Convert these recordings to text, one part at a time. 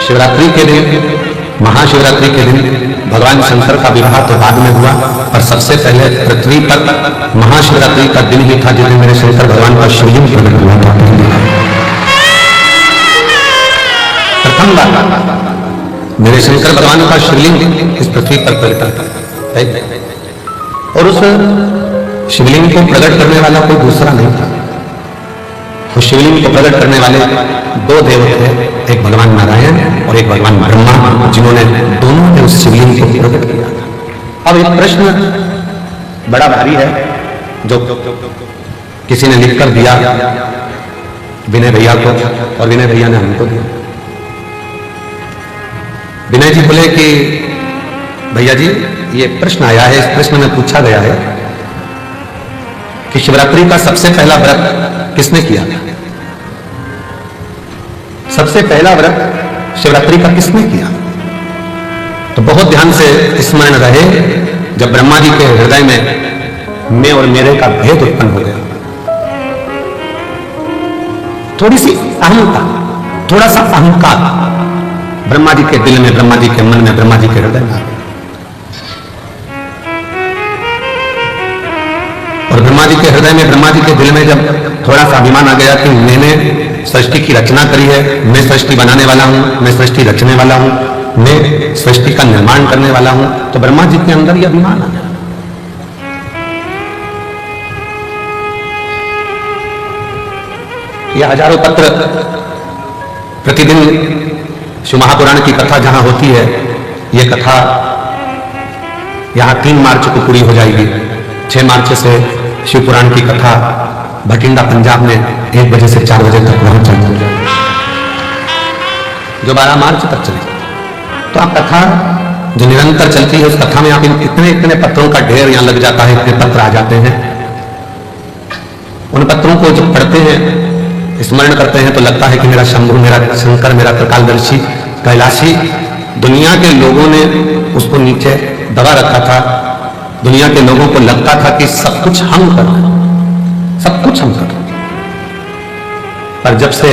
शिवरात्रि के दिन, महाशिवरात्रि के दिन भगवान शंकर का विवाह तो बाद में हुआ, और सबसे पहले पृथ्वी पर महाशिवरात्रि का दिन ही था जिस दिन मेरे शंकर भगवान का शिवलिंग प्रकट हुआ था। प्रथम बार मेरे शंकर भगवान का शिवलिंग इस पृथ्वी पर प्रकटा था, और उस शिवलिंग को प्रकट करने वाला कोई दूसरा नहीं था। उस शिवलिंग को प्रकट करने वाले दो देव थे, एक भगवान नारायण और एक भगवान ब्रह्मा, जिन्होंने दोनों ने उस शिवलिंग को प्रकट किया। अब एक प्रश्न बड़ा भारी है जो किसी ने लिखकर दिया विनय भैया को, और विनय भैया ने हमको दिया। विनय जी बोले कि भैया जी ये प्रश्न आया है, इस प्रश्न में पूछा गया है कि शिवरात्रि का सबसे पहला व्रत किसने किया था? सबसे पहला व्रत शिवरात्रि का किसने किया? तो बहुत ध्यान से स्मरण रहे, जब ब्रह्मा जी के हृदय में मैं और मेरे का भेद उत्पन्न हो गया, थोड़ी सी अहंता, थोड़ा सा अहंकार ब्रह्मा जी के दिल में, ब्रह्मा जी के मन में, ब्रह्मा जी के हृदय में, और ब्रह्मा जी के हृदय में, ब्रह्मा जी के दिल में जब थोड़ा सा अभिमान आ गया कि मैंने सृष्टि की रचना करी है, मैं सृष्टि बनाने वाला हूं, मैं सृष्टि रचने वाला हूं, मैं सृष्टि का निर्माण करने वाला हूं, तो ब्रह्मा जी के अंदर यह अभिमान आ गया। यह हजारों पत्र प्रतिदिन शिव महापुराण की कथा जहां होती है, यह कथा यहां 3 मार्च को पूरी हो जाएगी। 6 मार्च से शिव पुराण की कथा भटिंडा पंजाब में 1 बजे से 4 बजे तक वहां चलती है, जो 12 मार्च तक चलेगी। तो आप कथा जो निरंतर चलती है, उस कथा में आप इतने पत्रों का ढेर यहां लग जाता है, इतने पत्र आ जाते हैं। उन पत्रों को जब पढ़ते हैं, स्मरण करते हैं, तो लगता है कि मेरा शंभु, मेरा शंकर, मेरा त्रिकालदर्शी, कैलाशी, दुनिया के लोगों ने उसको नीचे दबा रखा था। दुनिया के लोगों को लगता था कि सब कुछ हम कर रहे हैं, सब कुछ हम कर रहे हैं। पर जब से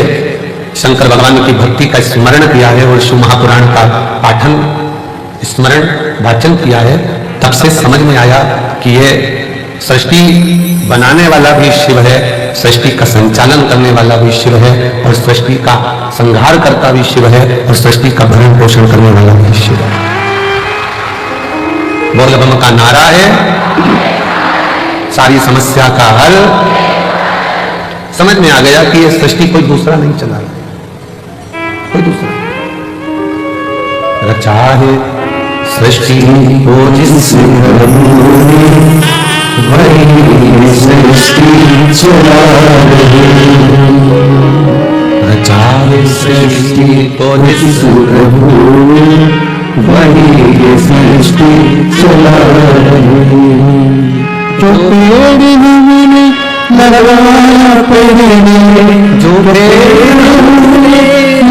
शंकर भगवान की भक्ति का स्मरण किया है और शिव महापुराण का पाठन, स्मरण, वाचन किया है, तब से समझ में आया कि ये सृष्टि बनाने वाला भी शिव है, सृष्टि का संचालन करने वाला भी शिव है, और सृष्टि का संहार करता भी शिव है, और सृष्टि का भरण पोषण करने वाला भी शिव है। बोल बम का नारा है, सारी समस्या का हल। समझ में आ गया कि यह सृष्टि कोई दूसरा नहीं चला रहा, कोई दूसरा रचा है सृष्टि को जिससे वही सृष्टि चला रही, रचा है सृष्टि को जिस प्रभु वही सृष्टि चला रही। जो पेड़ हमने लगाया पहले, जो पेड़ हमने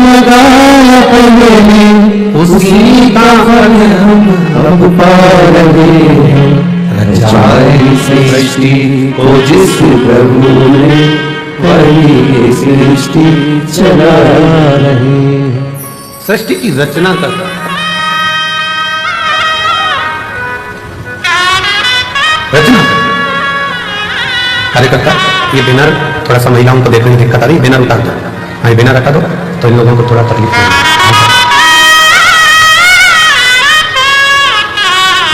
लगाया पहले, उसी का फल हम अब पा रहे हैं। रचाई सृष्टि को जिस प्रभु ने वही सृष्टि चला रही। सृष्टि की रचना करता रचना कार्यकर्ता। ये बैनर थोड़ा सा महिलाओं को देखने में दिक्कत आ रही है, बैनर उतार दो। हाँ, ये बैनर हटा दो तो इन लोगों को थोड़ा तकलीफ होगी।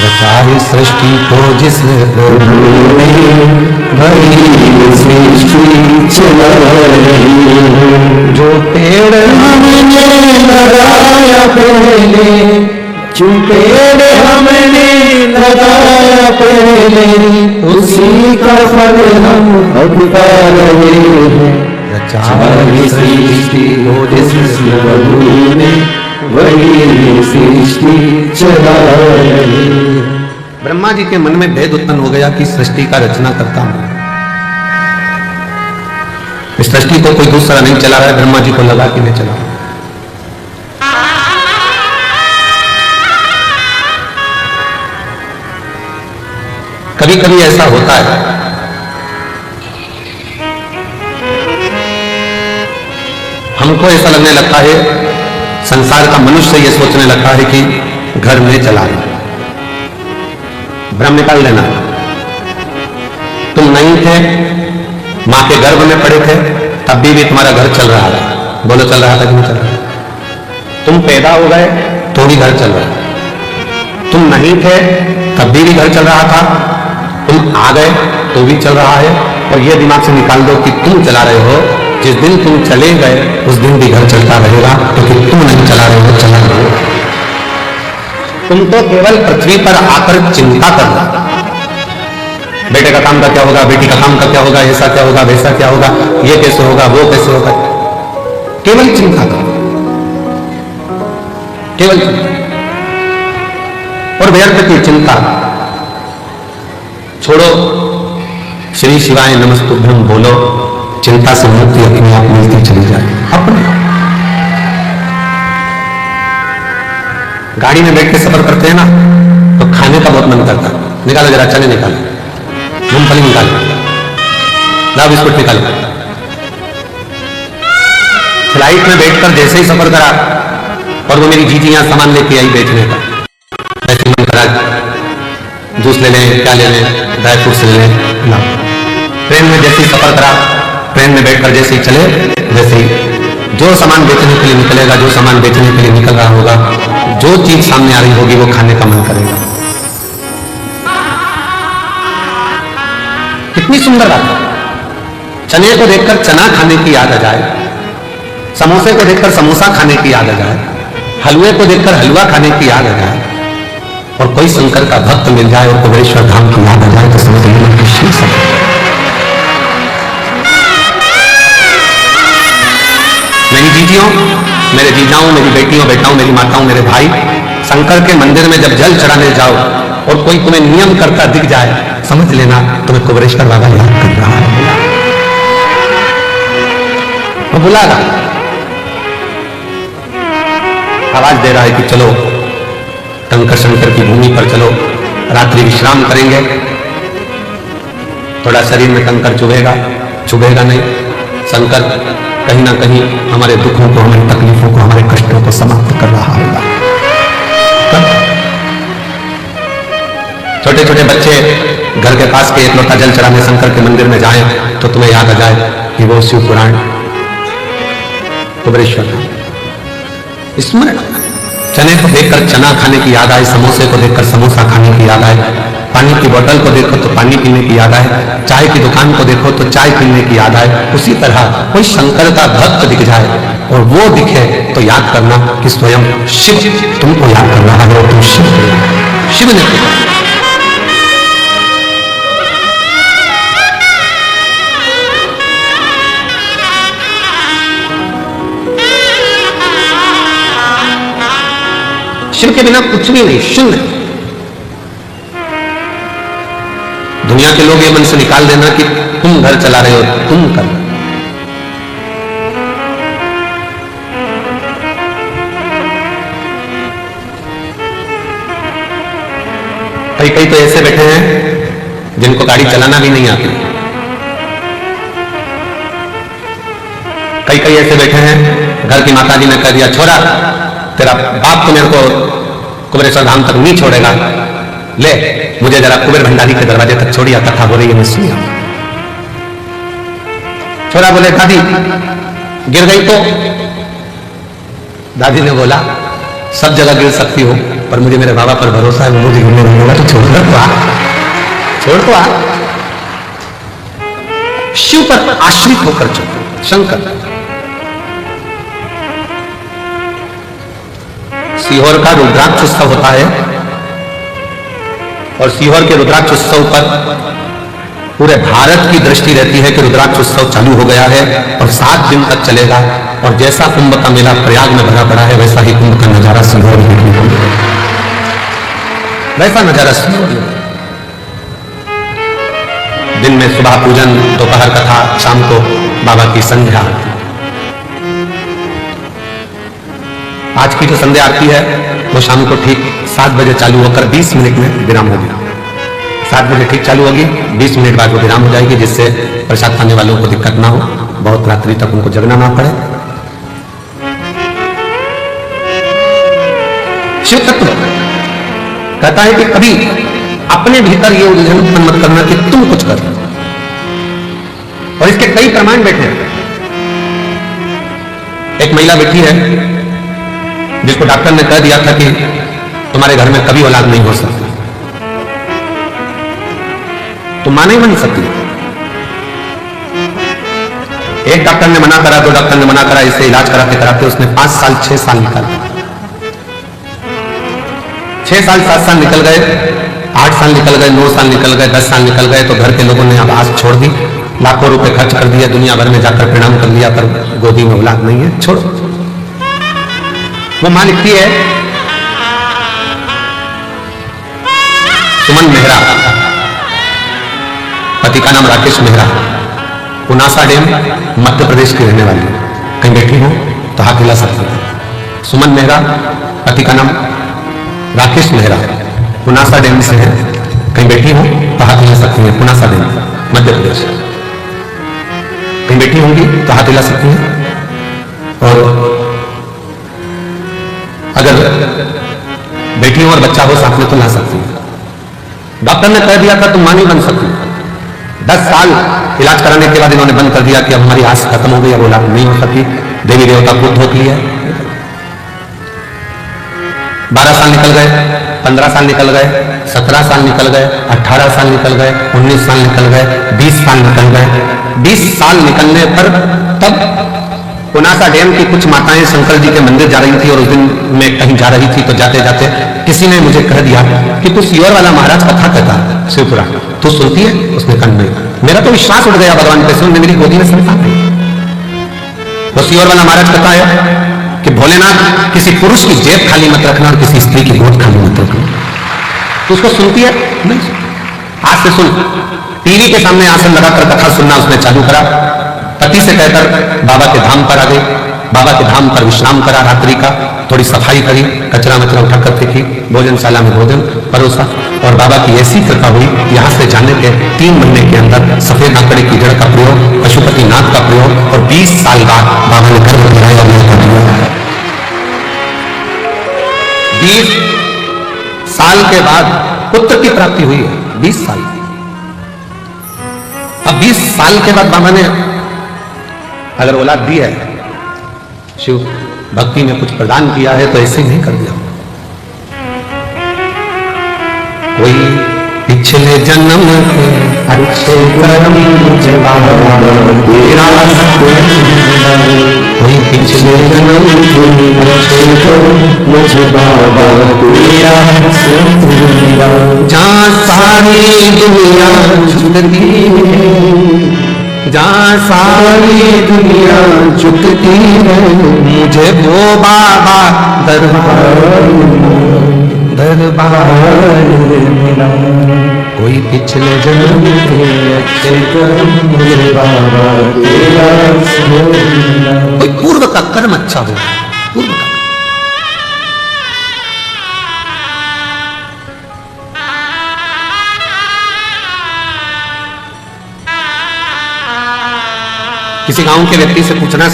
रचाई सृष्टि को जिस प्रभु ने वही सृष्टि चला रही। जो पेड़ हमने लगाया पहले, जो पेड़ हमने लगाया पहले, उसी का फल हम अब पा रहे हैं। रचाई सृष्टि को जिस प्रभु ने वही सृष्टि चला रही। ब्रह्मा जी के मन में भेद उत्पन्न हो गया कि सृष्टि का रचना करता हूं, इस सृष्टि को कोई दूसरा नहीं चला रहा है, ब्रह्मा जी को लगा कि मैं चला। कभी कभी ऐसा होता है, हमको ऐसा लगने लगता है संसार का मनुष्य ये सोचने लगता है कि घर में चला है। भ्रम निकाल लेना। तुम नहीं थे, मां के गर्भ में पड़े थे, तब भी तुम्हारा घर चल रहा था। बोलो चल रहा था कि नहीं चल रहा? तुम पैदा हो गए तो भी घर चल रहा है। तुम नहीं थे तब भी घर चल रहा था। तुम आ गए तो भी चल रहा है। और ये दिमाग से निकाल दो कि तुम चला रहे हो, जिस दिन तुम चले गए उस दिन भी घर चलता रहेगा, क्योंकि तुम नहीं चला रहे हो, चला रहे हो। तुम तो केवल पृथ्वी पर आकर चिंता कर रहे। बेटे का काम का क्या होगा, बेटी का काम का क्या होगा, ऐसा क्या होगा, वैसा क्या होगा, ये कैसे होगा, वो कैसे होगा, केवल चिंता करो, केवल चिंता। और व्यर्थ की चिंता छोड़ो, श्री शिवाय नमस्तुभ्यम बोलो, चिंता से मुक्ति अपने आप मिलती चली जाए। अपने गाड़ी में बैठ के सफर करते हैं ना, तो खाने का बहुत मन करता है। निकालो जरा, चने निकालो, मूंगफली निकालो, लाओ बिस्कुट निकालो। फ्लाइट में बैठकर जैसे ही सफर करा और वो मेरी जीजी यहां सामान लेके आई बेचने का, ऐसे मन करा जूस ले लें, क्या ले लें, ड्राई फ्रूट्स ले लें, लाओ। ट्रेन में जैसे ही सफर करा, ट्रेन में बैठकर जैसे ही चले, वैसे ही जो सामान बेचने के लिए निकलेगा, जो सामान बेचने के लिए निकल रहा होगा, जो चीज सामने आ रही होगी वो खाने का मन करेगा। कितनी सुंदर बात है। चने को देखकर चना खाने की याद आ जाए, समोसे को देखकर समोसा खाने की याद आ जाए, हलवे को देखकर हलवा खाने की याद आ जाए, और कोई शंकर का भक्त मिल जाए और कुबेरेश्वर धाम की याद आ जाए, तो समझ लीजिए कि शिव सब। मेरी जीजियों, मेरे जीजाओं, मेरी बेटियों, बेटाओं, मेरी माताओं, मेरे भाई, शंकर के मंदिर में जब जल चढ़ाने जाओ और कोई तुम्हें नियम करता दिख जाए, समझ लेना तुम्हें कुबेरेश्वर बाबा याद कर रहा है। वो बुला रहा, आवाज दे रहा है कि चलो कंकर शंकर की भूमि पर चलो, रात्रि विश्राम करेंगे। थोड़ा शरीर में कंकर चुभेगा, चुभेगा नहीं। शंकर कहीं ना कहीं हमारे दुखों को, हमारी तकलीफों को, हमारे कष्टों को समाप्त कर रहा होगा। छोटे छोटे बच्चे घर के पास के एक लोटा जल चढ़ाने शंकर के मंदिर में जाएं तो तुम्हें याद आ जाए कि वो शिव पुराण कुबेरेश्वर स्मरण। चने को देखकर चना खाने की याद आए, समोसे को देखकर समोसा खाने की याद आए, पानी की बोतल को देखो तो पानी पीने की याद आए, चाय की दुकान को देखो तो चाय पीने की याद आए। उसी तरह कोई शंकर का भक्त दिख जाए और वो दिखे तो याद करना कि स्वयं शिव तुमको याद कर रहा है, तुम शिव ने शिव के बिना कुछ भी नहीं, शून्य। दुनिया के लोग ये मन से निकाल देना कि तुम घर चला रहे हो, तुम कर। कई कई तो ऐसे बैठे हैं जिनको गाड़ी चलाना भी नहीं आती। कई कई ऐसे बैठे हैं, घर की माताजी ने कह दिया छोरा तेरा बाप तो मेरे को कुबेरेश्वर धाम तक नहीं छोड़ेगा, ले मुझे जरा कुबेर भंडारी के दरवाजे तक छोड़िया, कथा हो रही है मैं सुनिया। छोरा बोले दादी गिर गई तो? दादी ने बोला सब जगह गिर सकती हो, पर मुझे मेरे बाबा पर भरोसा है, वो मुझे गिरने नहीं होगा, तो छोड़कर तो आ, छोड़ तो आ। शिव पर आश्रित होकर चलो। शंकर सीहोर का रुद्राक्ष उत्सव होता है और सीहोर के रुद्राक्ष उत्सव पर पूरे भारत की दृष्टि रहती है कि रुद्राक्ष उत्सव चालू हो गया है और 7 दिन तक चलेगा। और जैसा कुंभ का मेला प्रयाग में भरा पड़ा है, वैसा ही कुंभ का नजारा सीहोर में देखने को मिलेगा, वैसा नजारा सीहोर में। दिन में सुबह पूजन, दोपहर कथा, शाम को बाबा की संध्या। आज की जो संध्या आरती है वो शाम को ठीक 7 बजे चालू होकर 20 मिनट में विराम होगी। 7 बजे ठीक चालू होगी, 20 मिनट बाद वो विराम हो जाएगी, जिससे प्रसाद खाने वालों को दिक्कत ना हो, बहुत रात्रि तक उनको जगना ना पड़े। शिव तत्व कहता है कि कभी अपने भीतर ये उलझन उत्पन्न मत करना कि तुम कुछ कर, और इसके कई प्रमाण बैठे हैं। एक महिला बैठी है जिसको डॉक्टर ने कह दिया था कि तुम्हारे घर में कभी औलाद नहीं हो सकती, तुम मां नहीं बन सकती। एक डॉक्टर ने मना करा, दो डॉक्टर ने मना करा, इसे इलाज कराते कराते उसने 5 साल 6 साल निकाले, 6 साल 7 साल निकल गए, 8 साल निकल गए, 9 साल निकल गए, 10 साल निकल गए, तो घर के लोगों ने अब आस छोड़ दी, लाखों रुपए खर्च कर दिया, दुनिया भर में जाकर प्रणाम कर लिया, पर गोदी में औलाद नहीं है, छोड़ो। वो मां लिखती है, सुमन मेहरा, पति का नाम राकेश मेहरा, पुनासा डैम मध्य प्रदेश की रहने वाली, कहीं बैठी हो तो हाथ हिला सकते हैं। सुमन मेहरा, पति का नाम राकेश मेहरा, पुनासा डैम से है, कहीं बैठी हो तो हाथ हिला सकती हैं। पुनासा डैम मध्य प्रदेश, कहीं बैठी होंगी तो हाथ हिला सकती हैं। और अगर बैठी हो और बच्चा हो साथ में तो ला सकती हैं। डॉक्टर ने कह दिया था तुम मां नहीं बन सकती, 10 साल इलाज कराने के बाद इन्होंने बंद कर दिया कि अब हमारी आस खत्म हो गई, अब औलाद नहीं हो सकती, देवी देवता को धोख लिया। 12 साल निकल गए, 15 साल निकल गए, 17 साल निकल गए, 18 साल निकल गए, 19 साल निकल गए, 20 साल निकल गए। 20 साल निकलने पर तब पुनासा डैम की कुछ माताएं शंकर जी के मंदिर जा रही थी, और उस दिन मैं कहीं जा रही थी तो जाते जाते किसी ने मुझे कह दिया कि तू सियोर वाला महाराज कथा कहता है शिवपुराण, तू सुनती है? उसने कहा नहीं। मेरा तो विश्वास उठ गया भगवान पे, सुनने मेरी गोदी में संतान है। वो सियोर वाला महाराज कथा है कि भोलेनाथ किसी पुरुष की जेब खाली मत रखना और किसी स्त्री की गोद खाली मत रखना। तो उसको सुनती है? नहीं। आज से सुन। टीवी के सामने आसन लगाकर कथा सुनना उसने चालू करा, पति से कहकर बाबा के धाम पर आ गई, बाबा के धाम पर विश्राम करा, रात्रि का थोड़ी सफाई करी, कचरा मचरा उठाकर फेंकी, भोजनशाला में भोजन परोसा, और बाबा की ऐसी कृपा हुई, यहां से जाने के 3 महीने के अंदर सफेद आंकड़े की जड़ का प्रयोग, पशुपतिनाथ का प्रयोग, और 20 साल बाद बाबा ने गर्भ गिराया और 20 साल के बाद पुत्र की प्राप्ति हुई है। 20 साल। अब 20 साल के बाद बाबा ने अगर औलाद दी है, शिव भक्ति में कुछ प्रदान किया है, तो ऐसे ही नहीं कर दिया। कोई पिछले जन्म के अच्छे कर्म मुझे बाबा तेरा, कोई पिछले जन्म के अच्छे कर्म मुझे बाबा तेरा, जहाँ सारी दुनिया झुकती है, जहाँ सारी दुनिया झुकती है, मुझे वो बाबा दरबार मिला। कोई पिछले जन्म के अच्छे कर्म मुझे बाबा तेरा मिला। कोई पूर्व का कर्म अच्छा हो, पूर्व का। किसी गांव के व्यक्ति से पूछना,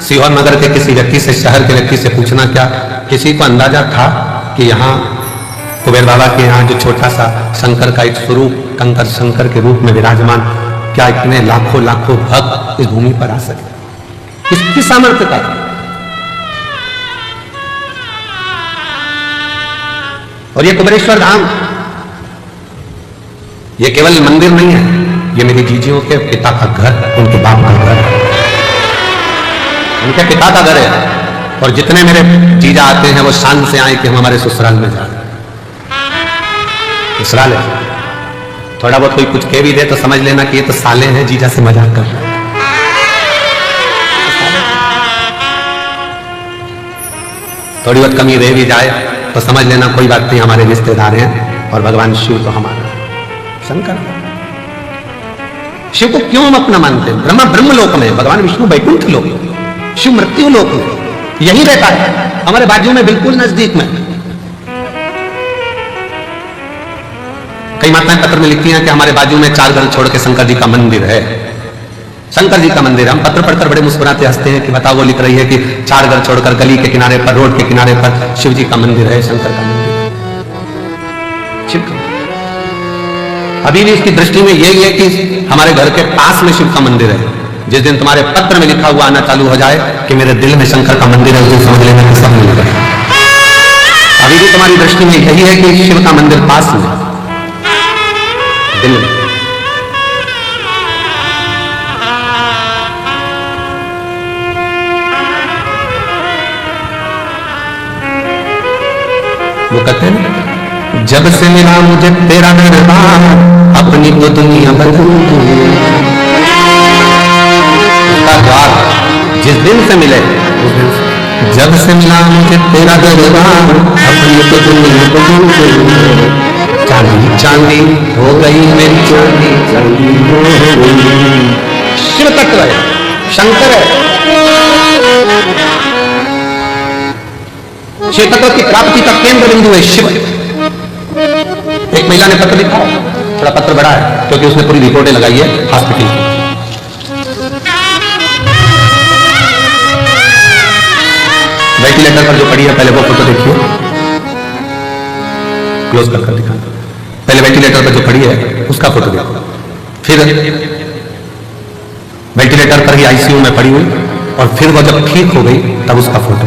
सीहोर नगर के किसी व्यक्ति से, शहर के व्यक्ति से पूछना, क्या किसी को अंदाजा था कि यहाँ कुबेर बाबा के यहाँ जो छोटा सा शंकर का एक स्वरूप, कंकर शंकर के रूप में विराजमान, क्या इतने लाखों लाखों भक्त इस भूमि पर आ सके? किसकी सामर्थ्य था? और ये कुबेरेश्वर धाम, ये केवल मंदिर नहीं है, ये मेरी जीजियों के पिता का घर, उनके बाप का घर, उनके पिता का घर है। और जितने मेरे जीजा आते हैं वो शान से आए कि हम हमारे ससुराल में जा रहे हैं। ससुराल है, थोड़ा बहुत कोई कुछ कह भी दे तो समझ लेना कि ये तो साले हैं, जीजा से मजाक कर रहे हैं। थोड़ी बहुत कमी रह भी जाए तो समझ लेना कोई बात नहीं, हमारे रिश्तेदार हैं, और भगवान शिव तो हमारा शंकर। शिव को क्यों हम अपना मानते हैं? ब्रह्मा ब्रह्म लोक में, भगवान विष्णु वैकुंठ लोक, शिव मृत्यु लोक में, यही रहता है हमारे बाजू में, बिल्कुल नजदीक में। कई माताएं पत्र में लिखती हैं कि हमारे बाजू में 4 घर छोड़ के शंकर जी का मंदिर है। शंकर जी का मंदिर। हम पत्र पढ़कर बड़े मुस्कुराते हंसते हैं कि बताओ, वो लिख रही है कि 4 घर छोड़कर गली के किनारे पर, रोड के किनारे पर शिव जी का मंदिर है, शंकर का मंदिर, शिव का। अभी भी इसकी दृष्टि में यही है कि हमारे घर के पास में शिव का मंदिर है। जिस दिन तुम्हारे पत्र में लिखा हुआ आना चालू हो जाए कि मेरे दिल में शंकर का मंदिर है, उस दिन समझ लेना कि सब मिल गया। अभी भी तुम्हारी दृष्टि में यही है कि शिव का मंदिर पास में, दिल में। वो कहते हैं, जब से मिला मुझे तेरा दरबार, अपनी तो दुनिया बदल गई। उसका द्वार जिस दिन से मिले, उस दिन से, जब से मिला मुझे तेरा दरबार, अपनी तो दुनिया बदल गई। चांदी चांदी हो गई मेरी चांदी, चांदी हो गई। शिव तत्व है, शंकर है। शिव तत्व की प्राप्ति का केंद्र बिंदु है शिव। एक महिला ने पत्र लिखा, थोड़ा पत्र बड़ा है क्योंकि उसने पूरी रिपोर्टें लगाई है हॉस्पिटल की। वेंटिलेटर पर जो पड़ी है, पहले वो फोटो देखिए, क्लोज कर दिखा। पहले वेंटिलेटर पर जो पड़ी है उसका फोटो देखो, फिर वेंटिलेटर पर ही आईसीयू में पड़ी हुई, और फिर वो जब ठीक हो गई तब उसका फोटो,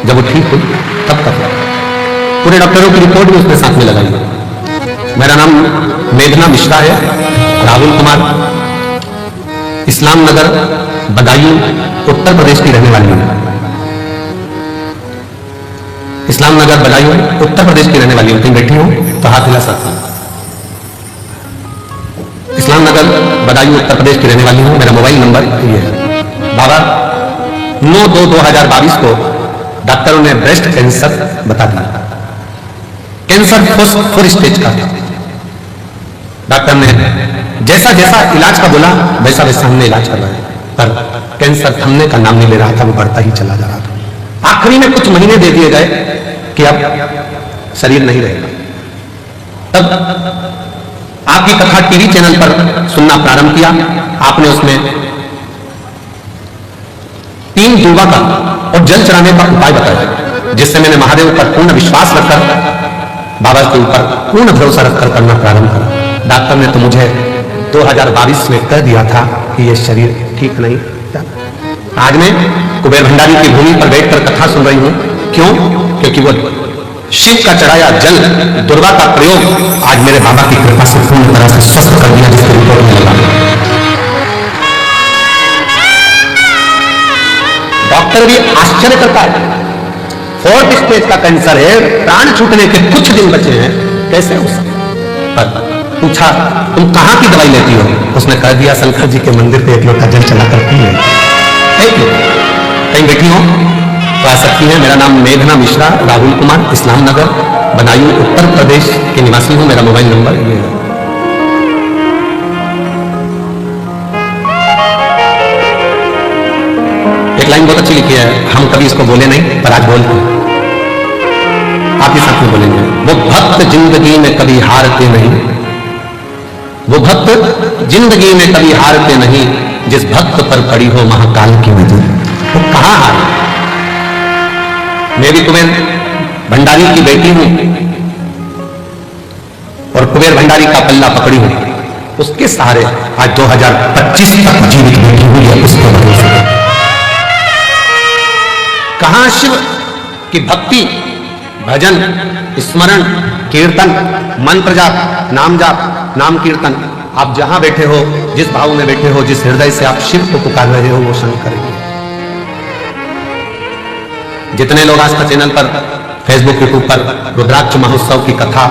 जब वो ठीक हुई तब का फोटो। पूरे डॉक्टरों की रिपोर्ट भी उसने साथ में लगाई। मेरा नाम मेघना मिश्रा है, राहुल कुमार, इस्लाम नगर बदायूं उत्तर प्रदेश की रहने वाली हूं। इस्लाम नगर बदायूं उत्तर प्रदेश की रहने वाली हूं। कहीं बैठी हूं तो हाथ हिला सकती हूं। इस्लाम नगर बदायूं उत्तर प्रदेश की रहने वाली हूं। मेरा मोबाइल नंबर ये है। बाबा 9/2/2022 को डॉक्टरों ने ब्रेस्ट कैंसर बता दिया। कैंसर 4 स्टेज का था। डॉक्टर ने जैसा जैसा इलाज का बोला वैसा वैसा हमने इलाज करवाया, पर कैंसर थमने का नाम नहीं ले रहा था, वो बढ़ता ही चला जा रहा था। आखिरी में कुछ महीने दे दिए गए कि अब शरीर नहीं रहेगा। तब आपकी कथा टीवी चैनल पर सुनना प्रारंभ किया। आपने उसमें 3 दुर्वा का और जल चढ़ाने का उपाय बताया, जिससे मैंने महादेव पर पूर्ण विश्वास रखकर, बाबा के ऊपर पूर्ण भरोसा रखकर करना प्रारंभ करा। डॉक्टर ने तो मुझे 2022 में कह दिया था कि यह शरीर ठीक नहीं। आज मैं कुबेर भंडारी की भूमि पर बैठकर कथा सुन रही हूं। क्यों? क्योंकि वो शिव का चढ़ाया जल, दुर्गा का प्रयोग आज मेरे बाबा की कृपा से पूर्ण तरह से स्वस्थ कर दिया, जिसके रिपोर्ट में लगा। डॉक्टर भी आश्चर्य करता है। 4th स्टेज का कैंसर है, प्राण छूटने के कुछ दिन बचे हैं, कैसे हो सकता? पूछा, तुम कहां की दवाई लेती हो? उसने कह दिया, शंकर जी के मंदिर पे 1 लोटा जल चला करती है। कहीं बैठी हो तो आ सकती है। मेरा नाम मेघना मिश्रा, राहुल कुमार, इस्लाम नगर बदायूं उत्तर प्रदेश के निवासी हूं। मेरा मोबाइल नंबर ये है। एक लाइन बहुत अच्छी लिखी है, हम कभी इसको बोले नहीं पर आज बोलते हैं, आप ही साथ में बोलेंगे। वो भक्त जिंदगी में कभी हारते नहीं, वो भक्त जिंदगी में कभी हारते नहीं, जिस भक्त पर पड़ी हो महाकाल की नजर, वो कहां हारे। मैं भी कुबेर भंडारी की बेटी हूं और कुबेर भंडारी का पल्ला पकड़ी हूं। उसके सहारे आज 2025 तक जीवित बैठी हुई है। उसके भरोसे कहां शिव की भक्ति, भजन, स्मरण, कीर्तन, मंत्र जाप, नाम जाप, नाम कीर्तन। आप जहां बैठे हो, जिस भाव में बैठे हो, जिस हृदय से आप शिव को पुकार रहे हो, वो शंकर है। जितने लोग आज का चैनल पर, फेसबुक, यूट्यूब पर रुद्राक्ष महोत्सव की कथा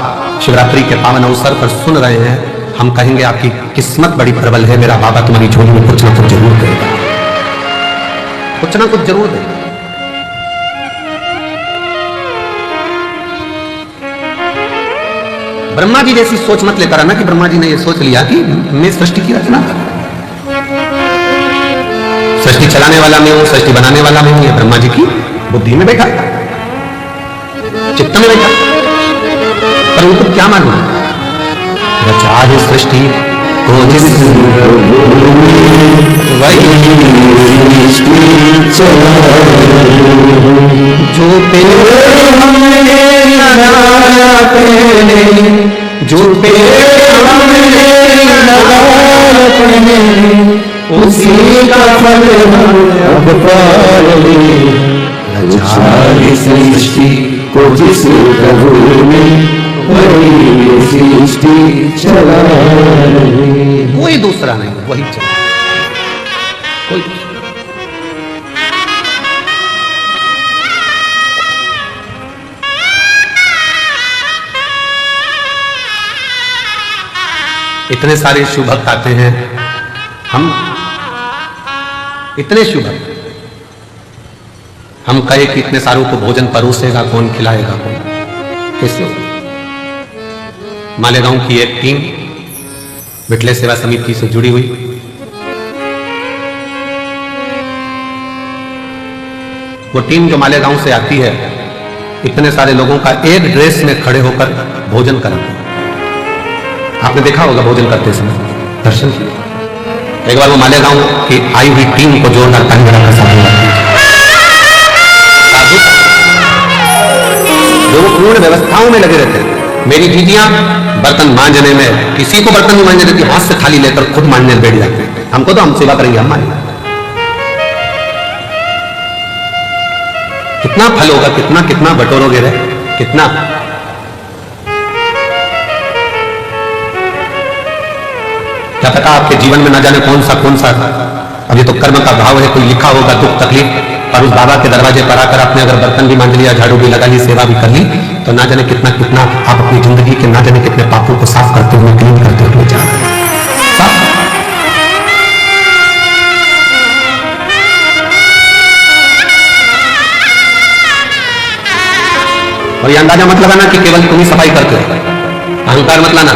शिवरात्रि के पावन अवसर पर सुन रहे हैं, हम कहेंगे आपकी किस्मत बड़ी प्रबल है। मेरा बाबा तुम्हारी झोली में कुछ ना कुछ जरूर देगा, कुछ ना कुछ जरूर देगा। ब्रह्मा जी जैसी सोच मत लेकर आना कि ब्रह्मा जी ने यह सोच लिया कि मैं सृष्टि की रचना कर, सृष्टि चलाने वाला मैं हूं, सृष्टि बनाने वाला मैं हूं। ये ब्रह्मा जी की बुद्धि में बैठा, चित्त में बैठा, पर उनको क्या मालूम, रचा है सृष्टि को जिस वही जो पेड़ हमने लगाया अपने, जो पेड़ हमने लगाया अपने, उसी का फल हम अब पा रहे। सारी सृष्टि को जिस प्रभु ने वही सृष्टि चला रही, कोई दूसरा नहीं, वही चला कोई। इतने सारे शिव भक्त आते हैं, हम इतने शिव भक्त, हम कहे कि इतने सारों को भोजन परोसेगा कौन, खिलाएगा कौन, कैसे? मालेगांव की एक टीम बिटले सेवा समिति से जुड़ी हुई, वो टीम जो मालेगांव से आती है, इतने सारे लोगों का एक ड्रेस में खड़े होकर भोजन कराती है। आपने देखा होगा भोजन करते समय, दर्शन किया। एक बार वो मालेगांव की आई हुई टीम को जोरदार ताली बजाकर सामने लाती है। जो पूर्ण व्यवस्थाओं में लगे रहते हैं। मेरी दीदियां बर्तन मांजने में, किसी को बर्तन नहीं मांजने देती, हाथ से थाली लेकर खुद मांजने बैठ जाते हैं। हमको तो हम सेवा करेंगे, हम मांगेंगे। कितना फल होगा, कितना कितना बटोरोगे रे, कितना। क्या पता आपके जीवन में न जाने कौन सा अभी तो कर्म का भाव है, कोई लिखा होगा दुख तकलीफ, और उस बाबा के दरवाजे पर आकर आपने अगर बर्तन भी मांज लिया, झाड़ू भी लगा ली, सेवा भी कर ली, तो ना जाने कितना कितना आप अपनी जिंदगी के ना जाने कितने पापों को साफ करते हुए, क्लीन करते हुए जा रहे हैं। और ये अंदाजा मत लगाना कि केवल तुम ही सफाई करते हो, अहंकार मत लाना।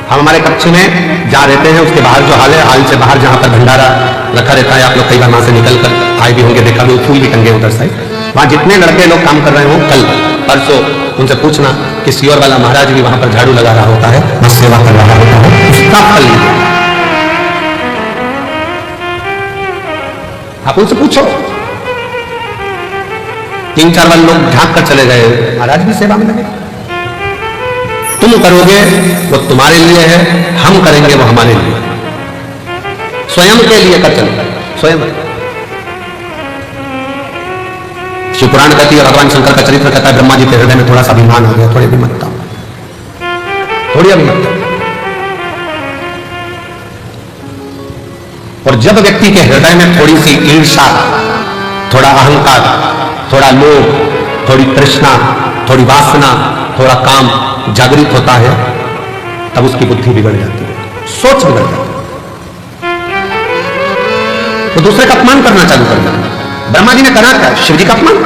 हम हमारे कक्ष में जहाँ रहते हैं उसके बाहर जो हाल है, हाल से बाहर जहाँ पर भंडारा रखा रहता है, आप लोग कई बार वहां से निकल कर आए भी होंगे, देखा भी, फूल भी टंगे उधर साइड। वहां जितने लड़के लोग काम कर रहे हो, कल परसों उनसे पूछना कि सियोर वाला महाराज भी वहां पर झाड़ू लगा रहा होता है, बस सेवा कर रहा होता है, उसका फल आप उनसे पूछो। 3-4 वाले लोग झांक कर चले गए, महाराज भी सेवा में लगे। तुम करोगे वो तुम्हारे लिए है, हम करेंगे वो हमारे लिए, स्वयं के लिए कर चलो, स्वयं। शिव पुराण कहती है, भगवान शंकर का चरित्र कहता है, ब्रह्मा जी के हृदय में थोड़ा सा अभिमान हो गया, थोड़ी अभिमतता, थोड़ी अभिमतता। और जब व्यक्ति के हृदय में थोड़ी सी ईर्ष्या, थोड़ा अहंकार, थोड़ा लोभ, थोड़ी तृष्णा, थोड़ी वासना, थोड़ा काम जागृत होता है, तब उसकी बुद्धि बिगड़ जाती है, सोच बिगड़ जाती है, तो दूसरे का अपमान करना चालू कर देता है। ब्रह्मा जी ने करा क्या? शिव जी का अपमान।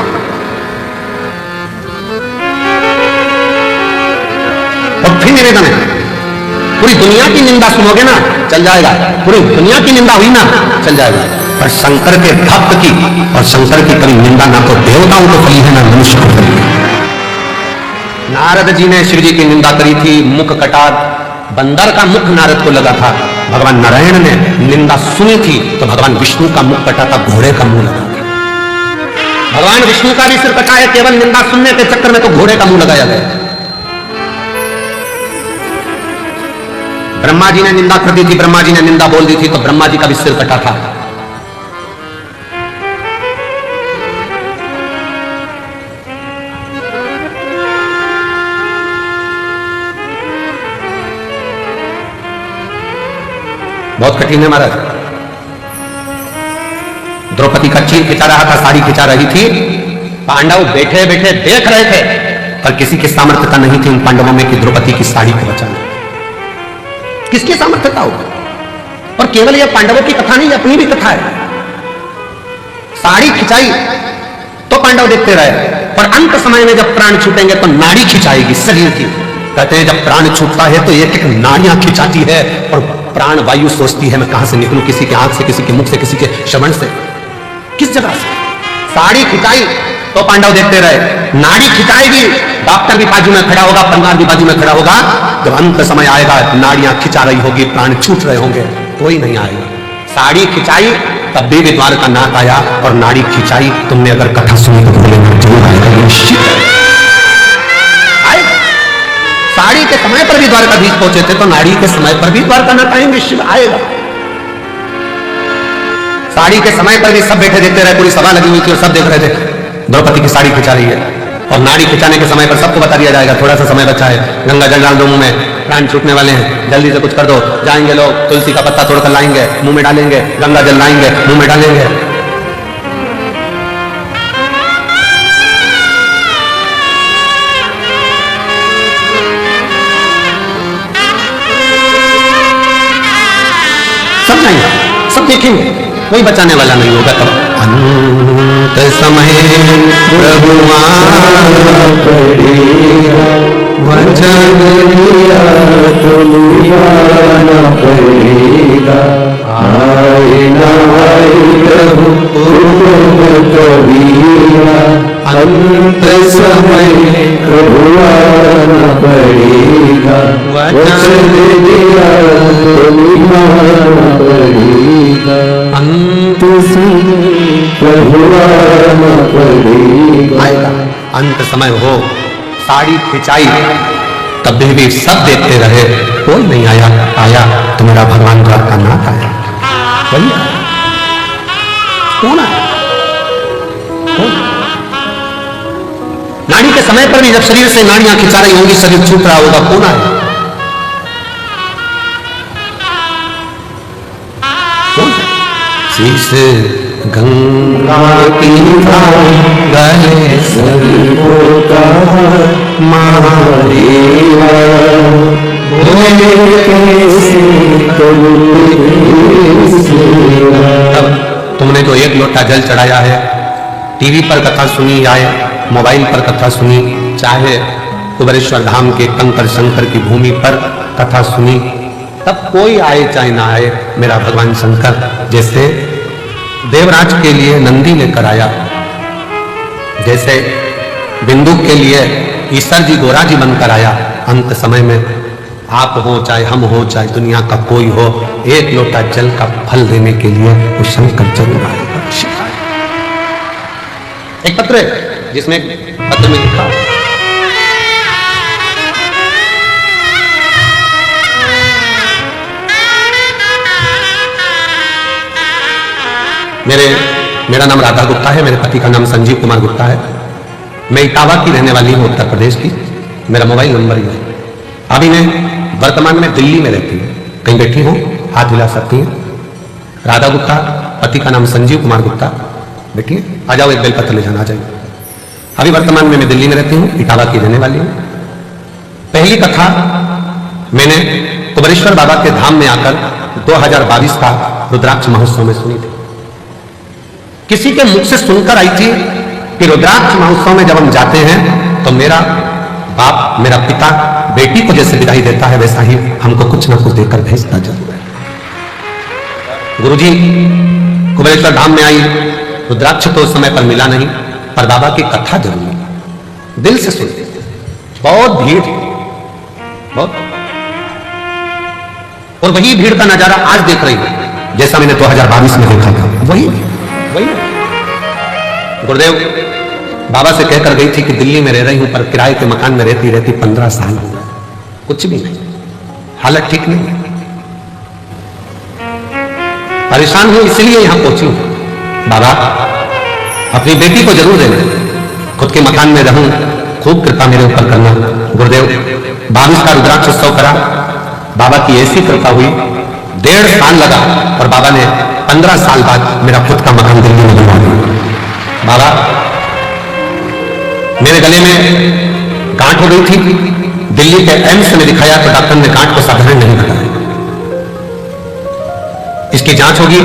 और फिर निवेदन है, पूरी दुनिया की निंदा सुनोगे ना, चल जाएगा, पूरी दुनिया की निंदा हुई ना, चल जाएगा, पर शंकर के भक्त की और शंकर की कभी निंदा ना तो देवताओं को फली है, ना मनुष्य को फली है। नारद जी ने शिव जी की निंदा करी थी, मुख कटा, बंदर का मुख नारद को लगा था। भगवान नारायण ने निंदा सुनी थी तो भगवान विष्णु का मुख कटा था, घोड़े का मुंह लगा था। भगवान विष्णु का भी सिर कटा है, केवल निंदा सुनने के चक्कर में तो घोड़े का मुंह लगाया गया। ब्रह्मा जी ने निंदा कर दी थी, ब्रह्मा जी ने निंदा बोल दी थी तो ब्रह्मा जी का भी सिर कटा था। बहुत कठिन है महाराज। द्रौपदी का चीर खिंचा रहा था, साड़ी खिंचा रही थी, पांडव बैठे बैठे देख रहे थे, पर किसी की सामर्थ्यता नहीं थी उन पांडवों में कि द्रौपदी की साड़ी को बचाना। किसकी सामर्थ्यता होगी? और केवल यह पांडवों की कथा नहीं, अपनी भी कथा है। साड़ी खिंचाई तो पांडव देखते रहे, पर अंत समय में जब प्राण छूटेंगे तो नाड़ी खिंचाएगी शरीर की। कहते हैं जब प्राण छूटता है तो एक एक नाड़ियां खिंचाती है और प्राण वायु सोचती है मैं कहां से निकलूं, किसी के आंख से, किसी के मुख से, किसी के श्रवण से, किस जगह से। साड़ी खिंचाई तो पांडव देखते रहे। नाड़ी खिंचाएगी, डॉक्टर भी बाजू में खड़ा होगा, परिवार भी बाजू में खड़ा होगा। जब अंत समय आएगा, नाड़ियां खिंचा रही होगी, प्राण छूट रहे होंगे, कोई नहीं आएगा। साड़ी खिंचाई तब देवी द्वारका नाथ आया, और नाड़ी खिंचाई तुमने अगर कथा सुनी तो बोलेंगे जरूर आएगा, निश्चित आएगा। साड़ी के समय पर भी द्वारकाधीश पहुंचे थे, तो नाड़ी के समय पर भी द्वारका नाथ आएंगे, शिव आएगा। साड़ी के समय पर भी सब बैठे देखते रहे, पूरी सभा लगी हुई थी और सब देख रहे थे द्रौपदी की साड़ी खिंचा रही है। और नाड़ी खिंचाने के समय पर सबको बता दिया जाएगा, थोड़ा सा समय बचा है, गंगा जल डाल दो मुंह में, प्राण छूटने वाले हैं, जल्दी से कुछ कर दो। जाएंगे लोग, तुलसी का पत्ता तोड़कर लाएंगे, मुंह में डालेंगे, गंगा जल लाएंगे, मुंह में डालेंगे। सब जाएंगे, सब देखेंगे, कोई बचाने वाला नहीं होगा। तब अंत समय प्रभु वचन दिया तो लिया पड़ेगा, आए ना आए प्रभु कबीरा, अंत समय प्रभु आना पड़ेगा, वचन दिया तो लिया पड़ेगा, अंत समय प्रभु आना पड़ेगा। अंत समय हो, साड़ी खिंचाई तब भी सब देखते रहे, कोई नहीं आया। आया तो मेरा भगवान द्वारका नाथ आया, वही कौन आया? नाड़ी के समय पर भी जब शरीर से नाड़ियां खिंचा रही होंगी, शरीर छूट रहा होगा, कौन आया? शीश गंगा की गले सबको का मारेगा, अब तुमने जो एक लोटा जल चढ़ाया है, टीवी पर कथा सुनी या मोबाइल पर कथा सुनी, चाहे कुबेरेश्वर धाम के कंकर शंकर की भूमि पर कथा सुनी, तब कोई आए चाहे ना आए, मेरा भगवान शंकर जैसे देवराज के लिए नंदी लेकर आया, जैसे बिंदु के लिए ईश्वर जी गोरा जी बनकर आया, अंत समय में आप हो चाहे हम हो चाहे दुनिया का कोई हो, एक लोटा जल का फल देने के लिए वो शंकर जरूर आएगा। एक पत्र है जिसमें पत्र में लिखा, मेरा नाम राधा गुप्ता है, मेरे पति का नाम संजीव कुमार गुप्ता है, मैं इटावा की रहने वाली हूँ, उत्तर प्रदेश की, मेरा मोबाइल नंबर ही है। अभी मैं वर्तमान में दिल्ली में रहती हूँ, कहीं बैठी हूँ, हाथ हिला सकती हैं। राधा गुप्ता, पति का नाम संजीव कुमार गुप्ता, बैठिए, आ जाओ, एक बेलपत्र ले जाना, आ जाइए। अभी वर्तमान में मैं दिल्ली में रहती हूँ, इटावा की रहने वाली हूँ। पहली कथा मैंने कुबेरेश्वर बाबा के धाम में आकर 2022 का रुद्राक्ष महोत्सव में सुनी थी। किसी के मुख से सुनकर आई थी कि रुद्राक्ष महोत्सव में जब हम जाते हैं तो मेरा बाप, मेरा पिता बेटी को जैसे विदाई देता है, वैसा ही हमको कुछ ना कुछ देकर भेजता जरूर है। गुरुजी कुबेरेश्वर धाम में आई, रुद्राक्ष तो उस समय पर मिला नहीं, पर बाबा की कथा जरूर मिली, दिल से सुनते, बहुत भीड़, बहुत, और वही भीड़ का नजारा आज देख रही हूं जैसा मैंने 2022 में देखा था, वही गुरुदेव बाबा से कहकर गई थी कि दिल्ली में रह रही हूं, पर किराए के मकान में रहती रहती 15 साल हो गए, कुछ भी नहीं, हालत ठीक नहीं, परेशान हूं, इसलिए यहां पहुंची हूं। बाबा अपनी बेटी को जरूर देना, खुद के मकान में रहूं, खूब कृपा मेरे ऊपर करना। गुरुदेव 22 का रुद्राक्ष उत्सव करा, बाबा की ऐसी कृपा हुई, 1.5 साल लगा और बाबा ने 15 साल बाद मेरा खुद का मकान दिल्ली में बनवा दिया। बाबा मेरे गले में गांठ हो गई थी, दिल्ली के एम्स में दिखाया तो डॉक्टर ने गांठ को साधारण नहीं बताया, इसकी जांच होगी,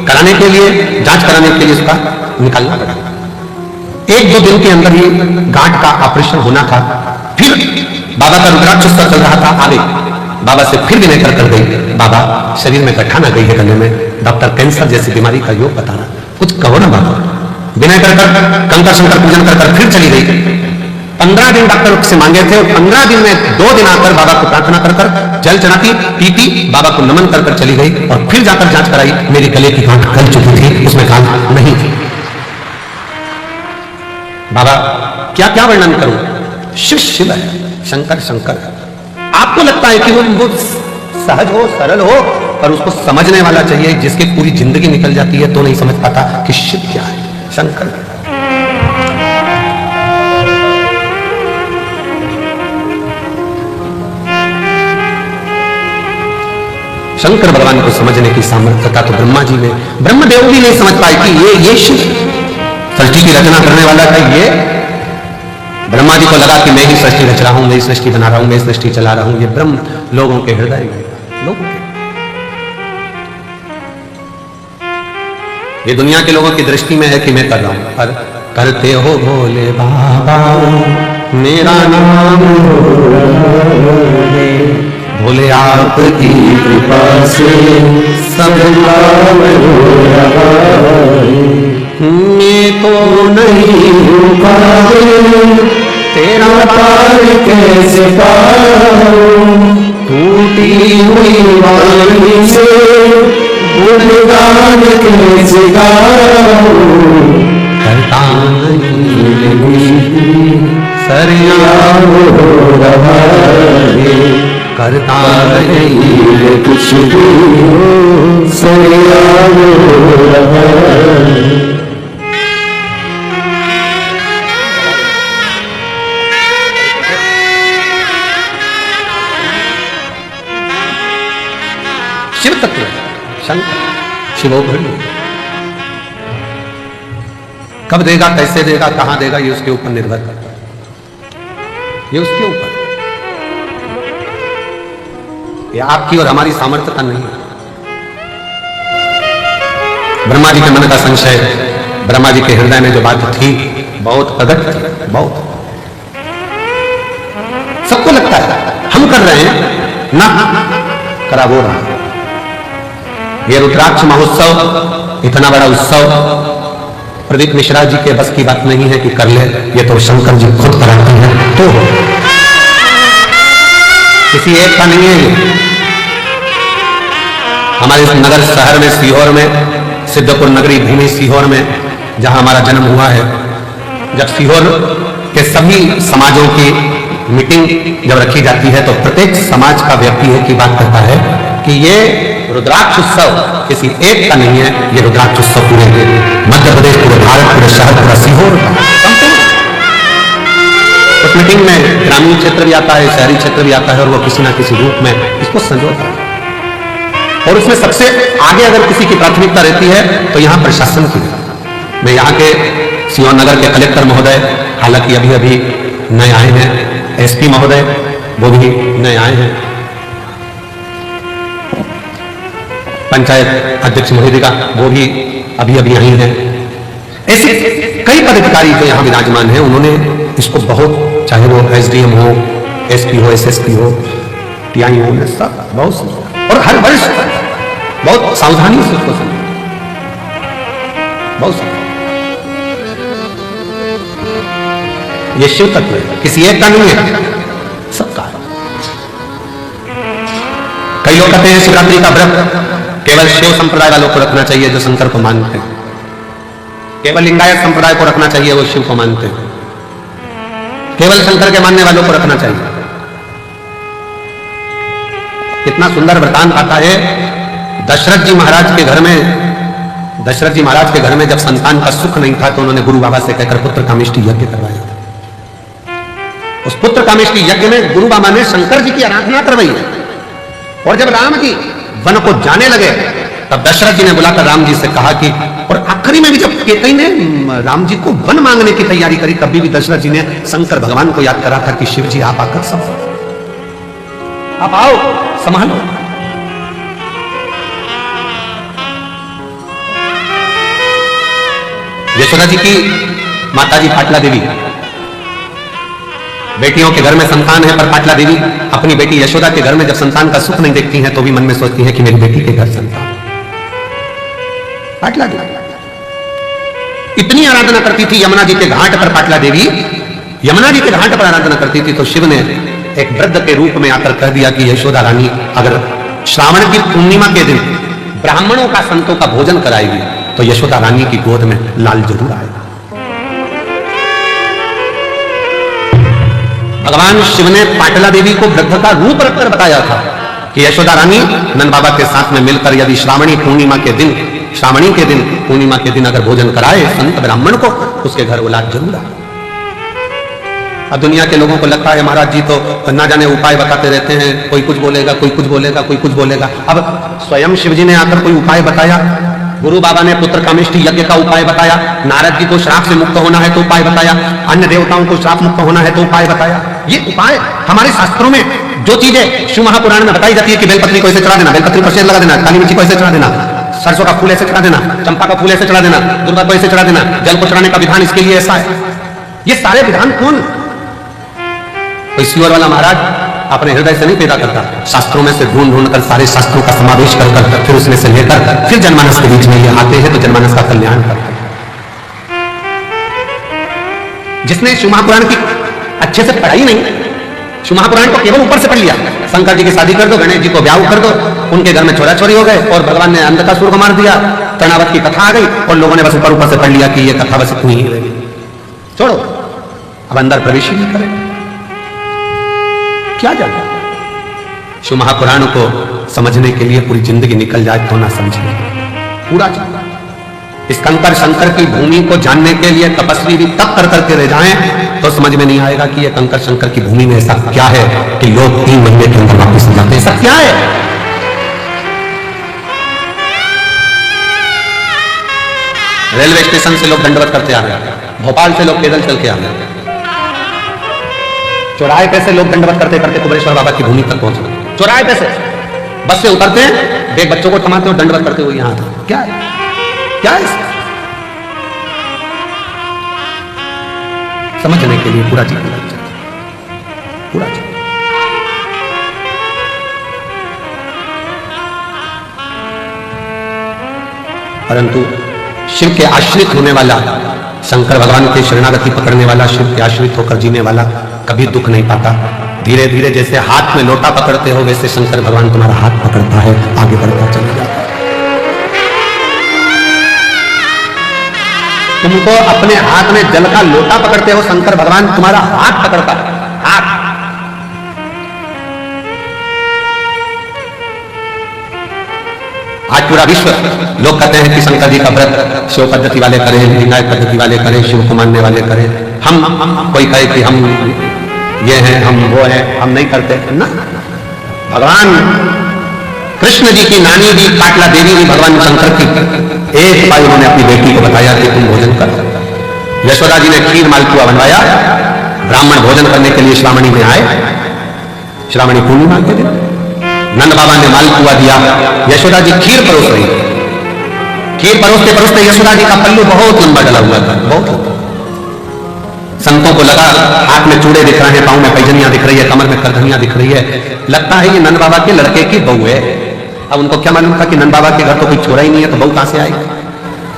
कराने के लिए, जांच कराने के लिए इसका निकालना पड़ा। 1-2 दिन के अंदर ही गांठ का ऑपरेशन होना था। फिर बाबा का रुद्राक्ष उत्सव चल रहा था, आ गई बाबा से फिर विनय कर गई, बाबा शरीर में गठन आ गई है गले में, डॉक्टर कैंसर जैसी बीमारी का योग बता रहा, कुछ कहो ना बाबा। विनय कर कंकर शंकर पूजन कर फिर चली गई। 15 दिन डॉक्टर से मांगे थे और 15 दिन में 2 दिन आकर बाबा को प्रार्थना कर जल चढ़ाती, पीती, बाबा को नमन कर चली गई और फिर जाकर जांच कराई, मेरी गले की गांठ गल चुकी थी, उसमें गांठ नहीं थी। बाबा क्या क्या वर्णन करूं, शिव शिव है, शंकर शंकर है। आपको लगता है कि वो सहज हो, सरल हो, पर उसको समझने वाला चाहिए, जिसकी पूरी जिंदगी निकल जाती है तो नहीं समझ पाता कि शिव क्या है, शंकर। शंकर भगवान को समझने की सामर्थ्यता तो ब्रह्मा जी में, ब्रह्मदेव भी नहीं समझ पाए कि ये शिव सृष्टि की रचना करने वाला था। ये ब्रह्मा जी को लगा कि मैं ही सृष्टि रच रहा हूं, मैं ही सृष्टि बना रहा हूं, मैं सृष्टि चला रहा हूं। ये ब्रह्म लोगों के हृदय में, लोगों के, ये दुनिया के लोगों की दृष्टि में है कि मैं कर रहा हूं, पर करते हो भोले बाबा मेरा नाम भोले आपकी कृपा से सब काम हो रहा है। मैं तो नहीं रुका तेरा पार कैसे पाऊं, टूटी हुई वाणी से गुणगान कैसे गाऊं, करता नहीं सरिया हो रहा है, करता नहीं कुछ भी सरिया हो रहा है। शिव तत्व शंकर शिवोघड़ी कब देगा, कैसे देगा, कहां देगा, ये उसके ऊपर निर्भर करता है। ये उसके ऊपर, ये आपकी और हमारी सामर्थ्य का नहीं है। ब्रह्मा जी के मन का संशय, ब्रह्मा जी के हृदय में जो बात थी बहुत प्रगट थी, बहुत। सबको लगता है हम कर रहे हैं ना, करा वो रहा। ये रुद्राक्ष महोत्सव इतना बड़ा उत्सव प्रदीप मिश्रा जी के बस की बात नहीं है कि कर ले, ये तो शंकर जी खुद कराते हैं, तो किसी एक का नहीं है। हमारे इस नगर शहर में, सीहोर में, सिद्धपुर नगरी भूमि सीहोर में जहां हमारा जन्म हुआ है, जब सीहोर के सभी समाजों की मीटिंग जब रखी जाती है तो प्रत्येक समाज का व्यक्ति एक ही बात कहता है कि ये रुद्राक्ष उत्सव किसी एक का नहीं है, ये रुद्राक्ष उत्सव पूरे मध्य प्रदेश, पूरे भारत, पूरे शहर, पूरा सीहोर का संपूर्ण। उस मीटिंग में ग्रामीण क्षेत्र भी आता है, शहरी क्षेत्र भी आता है, और वो किसी ना किसी रूप में इसको संजोता है। और उसमें सबसे आगे अगर किसी की प्राथमिकता रहती है तो यहाँ प्रशासन की। मैं यहाँ के सीहोर नगर के कलेक्टर महोदय, हालांकि अभी अभी नए आए हैं, एसपी महोदय वो भी नए आए हैं, पंचायत अध्यक्ष महोदय वो भी अभी अभी आई हैं, ऐसे कई पदाधिकारी जो यहाँ विराजमान हैं, उन्होंने इसको बहुत, चाहे वो एसडीएम हो, एसपी हो, एसएसपी हो, टीआई हो, सब बहुत, और हर वर्ष बहुत सावधानी से उसको समझे, बहुत। ये शिव तत्व है, किसी एक का नहीं है, सबका। कई लोग कहते हैं शिवरात्रि का व्रत केवल शिव संप्रदाय वालों को रखना चाहिए जो शंकर को मानते हैं, केवल लिंगायत संप्रदाय को रखना चाहिए वो शिव को मानते हैं, केवल शंकर के मानने वालों को रखना चाहिए। कितना सुंदर वृतांत आता है दशरथ जी महाराज के घर में। दशरथ जी महाराज के घर में जब संतान का सुख नहीं था तो उन्होंने गुरु बाबा से कहकर पुत्र कामेष्टि यज्ञ करवाया। उस पुत्र कामेष्टि यज्ञ में गुरु बाबा ने शंकर जी की आराधना करवाई है। और जब राम जी वन को जाने लगे तब दशरथ जी ने बुलाकर राम जी से कहा कि, और आखिरी में भी जब केकई ने राम जी को वन मांगने की तैयारी करी तभी भी दशरथ जी ने शंकर भगवान को याद करा था कि शिव जी आप आकर सब, आप आओ संभालो। यशोदा जी की माताजी पाटला देवी, बेटियों के घर में संतान है, पर पाटला देवी अपनी बेटी यशोदा के घर में जब संतान का सुख नहीं देखती हैं तो भी मन में सोचती है कि मेरी बेटी के घर संतान। पाटला देवी इतनी आराधना करती थी यमुना जी के घाट पर पाटला देवी यमुना जी के घाट पर आराधना करती थी, तो शिव ने एक वृद्ध के रूप में आकर कह दिया कि यशोदा रानी अगर श्रावण की पूर्णिमा के दिन ब्राह्मणों का संतों का भोजन कराएगी तो यशोदा रानी की गोद में लाल जरूर आएगा। भगवान शिव ने पाटला देवी को वृद्ध का रूप रखकर बताया था कि यशोदा रानी नंद बाबा के साथ में मिलकर यदि श्रावणी पूर्णिमा के दिन पूर्णिमा के दिन अगर भोजन कराए संत ब्राह्मण को, उसके घर औलाद जरूर आए। अब दुनिया के लोगों को लगता है महाराज जी तो ना जाने उपाय बताते रहते हैं, कोई कुछ बोलेगा, कोई कुछ बोलेगा, कोई कुछ बोलेगा। अब स्वयं शिव जी ने आकर कोई उपाय बताया, गुरु बाबा ने पुत्र कामेष्टि यज्ञ का उपाय बताया, नारद जी को श्राप से मुक्त होना है तो उपाय बताया, अन्य देवताओं को श्राप मुक्त होना है तो उपाय बताया। ये उपाय हमारे शास्त्रों में जो चीजें शिव महापुराण में बताई जाती है कि बेलपत्री को ऐसे चढ़ा देना, बेलपत्री पर शेर लगा देना, काली मिर्ची को ऐसे चढ़ा देना, सरसों का फूल ऐसे चढ़ा देना, चंपा का फूल ऐसे चढ़ा देना, दुर्गा को ऐसे चढ़ा देना, जल को चढ़ाने का विधान इसके लिए ऐसा है। ये सारे विधान कौन? कोई ईश्वर वाला महाराज अपने हृदय से नहीं पैदा करता, शास्त्रों में से ढूंढ कर सारे शास्त्रों का समावेश कर फिर उसमें से लेकर फिर जनमानस के बीच में ये आते हैं तो जनमानस का कल्याण करते हैं। जिसने शिव महापुराण की अच्छे से पढ़ाई नहीं, शिव महापुराण को केवल ऊपर से पढ़ लिया, शंकर जी की शादी कर दो, गणेश जी को ब्याह कर दो, उनके घर में छोरा छोरी हो गए और भगवान ने अंधकासुर को मार दिया, तृणावत की कथा आ गई और लोगों ने बस ऊपर से पढ़ लिया कि ये कथा बस इतनी ही रहेगी, छोड़ो, अब अंदर प्रवेश ही नहीं करें। क्या जाना? शिव महापुराण को समझने के लिए पूरी जिंदगी निकल जाए तो ना समझे पूरा। इस कंकर शंकर की भूमि को जानने के लिए तपस्वी भी तप कर करके रह जाएं तो समझ में नहीं आएगा कि ये कंकर शंकर की भूमि में ऐसा क्या है कि लोग 3 महीने के अंदर वापस हो जाते हैं। ऐसा क्या है? रेलवे स्टेशन से लोग दंडवत करते आ रहे हैं, भोपाल से लोग पैदल चल के आ रहे हैं, चौराहे पे से लोग दंडवत करते करते कुबेरेश्वर बाबा की भूमि तक पहुंच गए। चौराहे पे से बस से उतरते हैं, एक बच्चों को थमाते और दंडवत करते हुए यहां आते। क्या है? क्या है? समझने के लिए पूरा जीवन लग जाता है, पूरा जीवन। परंतु शिव के आश्रित होने वाला, शंकर भगवान के शरणागति पकड़ने वाला, शिव के आश्रित होकर जीने वाला कभी दुख नहीं पाता। धीरे धीरे जैसे हाथ में लोटा पकड़ते हो वैसे शंकर भगवान तुम्हारा हाथ पकड़ता है, आगे बढ़ता चला जाता है। तुमको अपने हाथ में जल का लोटा पकड़ते हो, शंकर भगवान तुम्हारा हाथ पकड़ता है, हाथ। आज पूरा विश्व लोग कहते हैं कि शंकर जी का व्रत शिव पद्धति वाले करें, लिंगायत पद्धति वाले करें, शिव को मानने वाले करें। हम कोई कहे कि हम ये हैं, हम वो हैं, हम नहीं करते ना। भगवान कृष्ण जी की नानी भी पाटला देवी भी भगवान शंकर की एक बार उन्होंने अपनी बेटी को बताया कि तुम भोजन कर। यशोदा जी ने खीर मालपुआ बनवाया, ब्राह्मण भोजन करने के लिए श्रावणी में आए, श्रावणी पूर्णिमा के दिन नंद बाबा ने मालपुआ दिया, यशोदा जी खीर परोस रही। खीर परोसते परोसते यशोदा जी का पल्लू बहुत लंबा डला हुआ था, बहुत। संतों को लगा हाथ में चूड़े दिख रहे हैं, पांव में पैजनियां दिख रही है, कमर में करधनियां दिख रही है, लगता है ये नंद बाबा के लड़के की बहू है। अब उनको क्या मालूम था कि नंद बाबा के घर तो कोई छोरा ही नहीं है, तो बहू कहां से आएगी।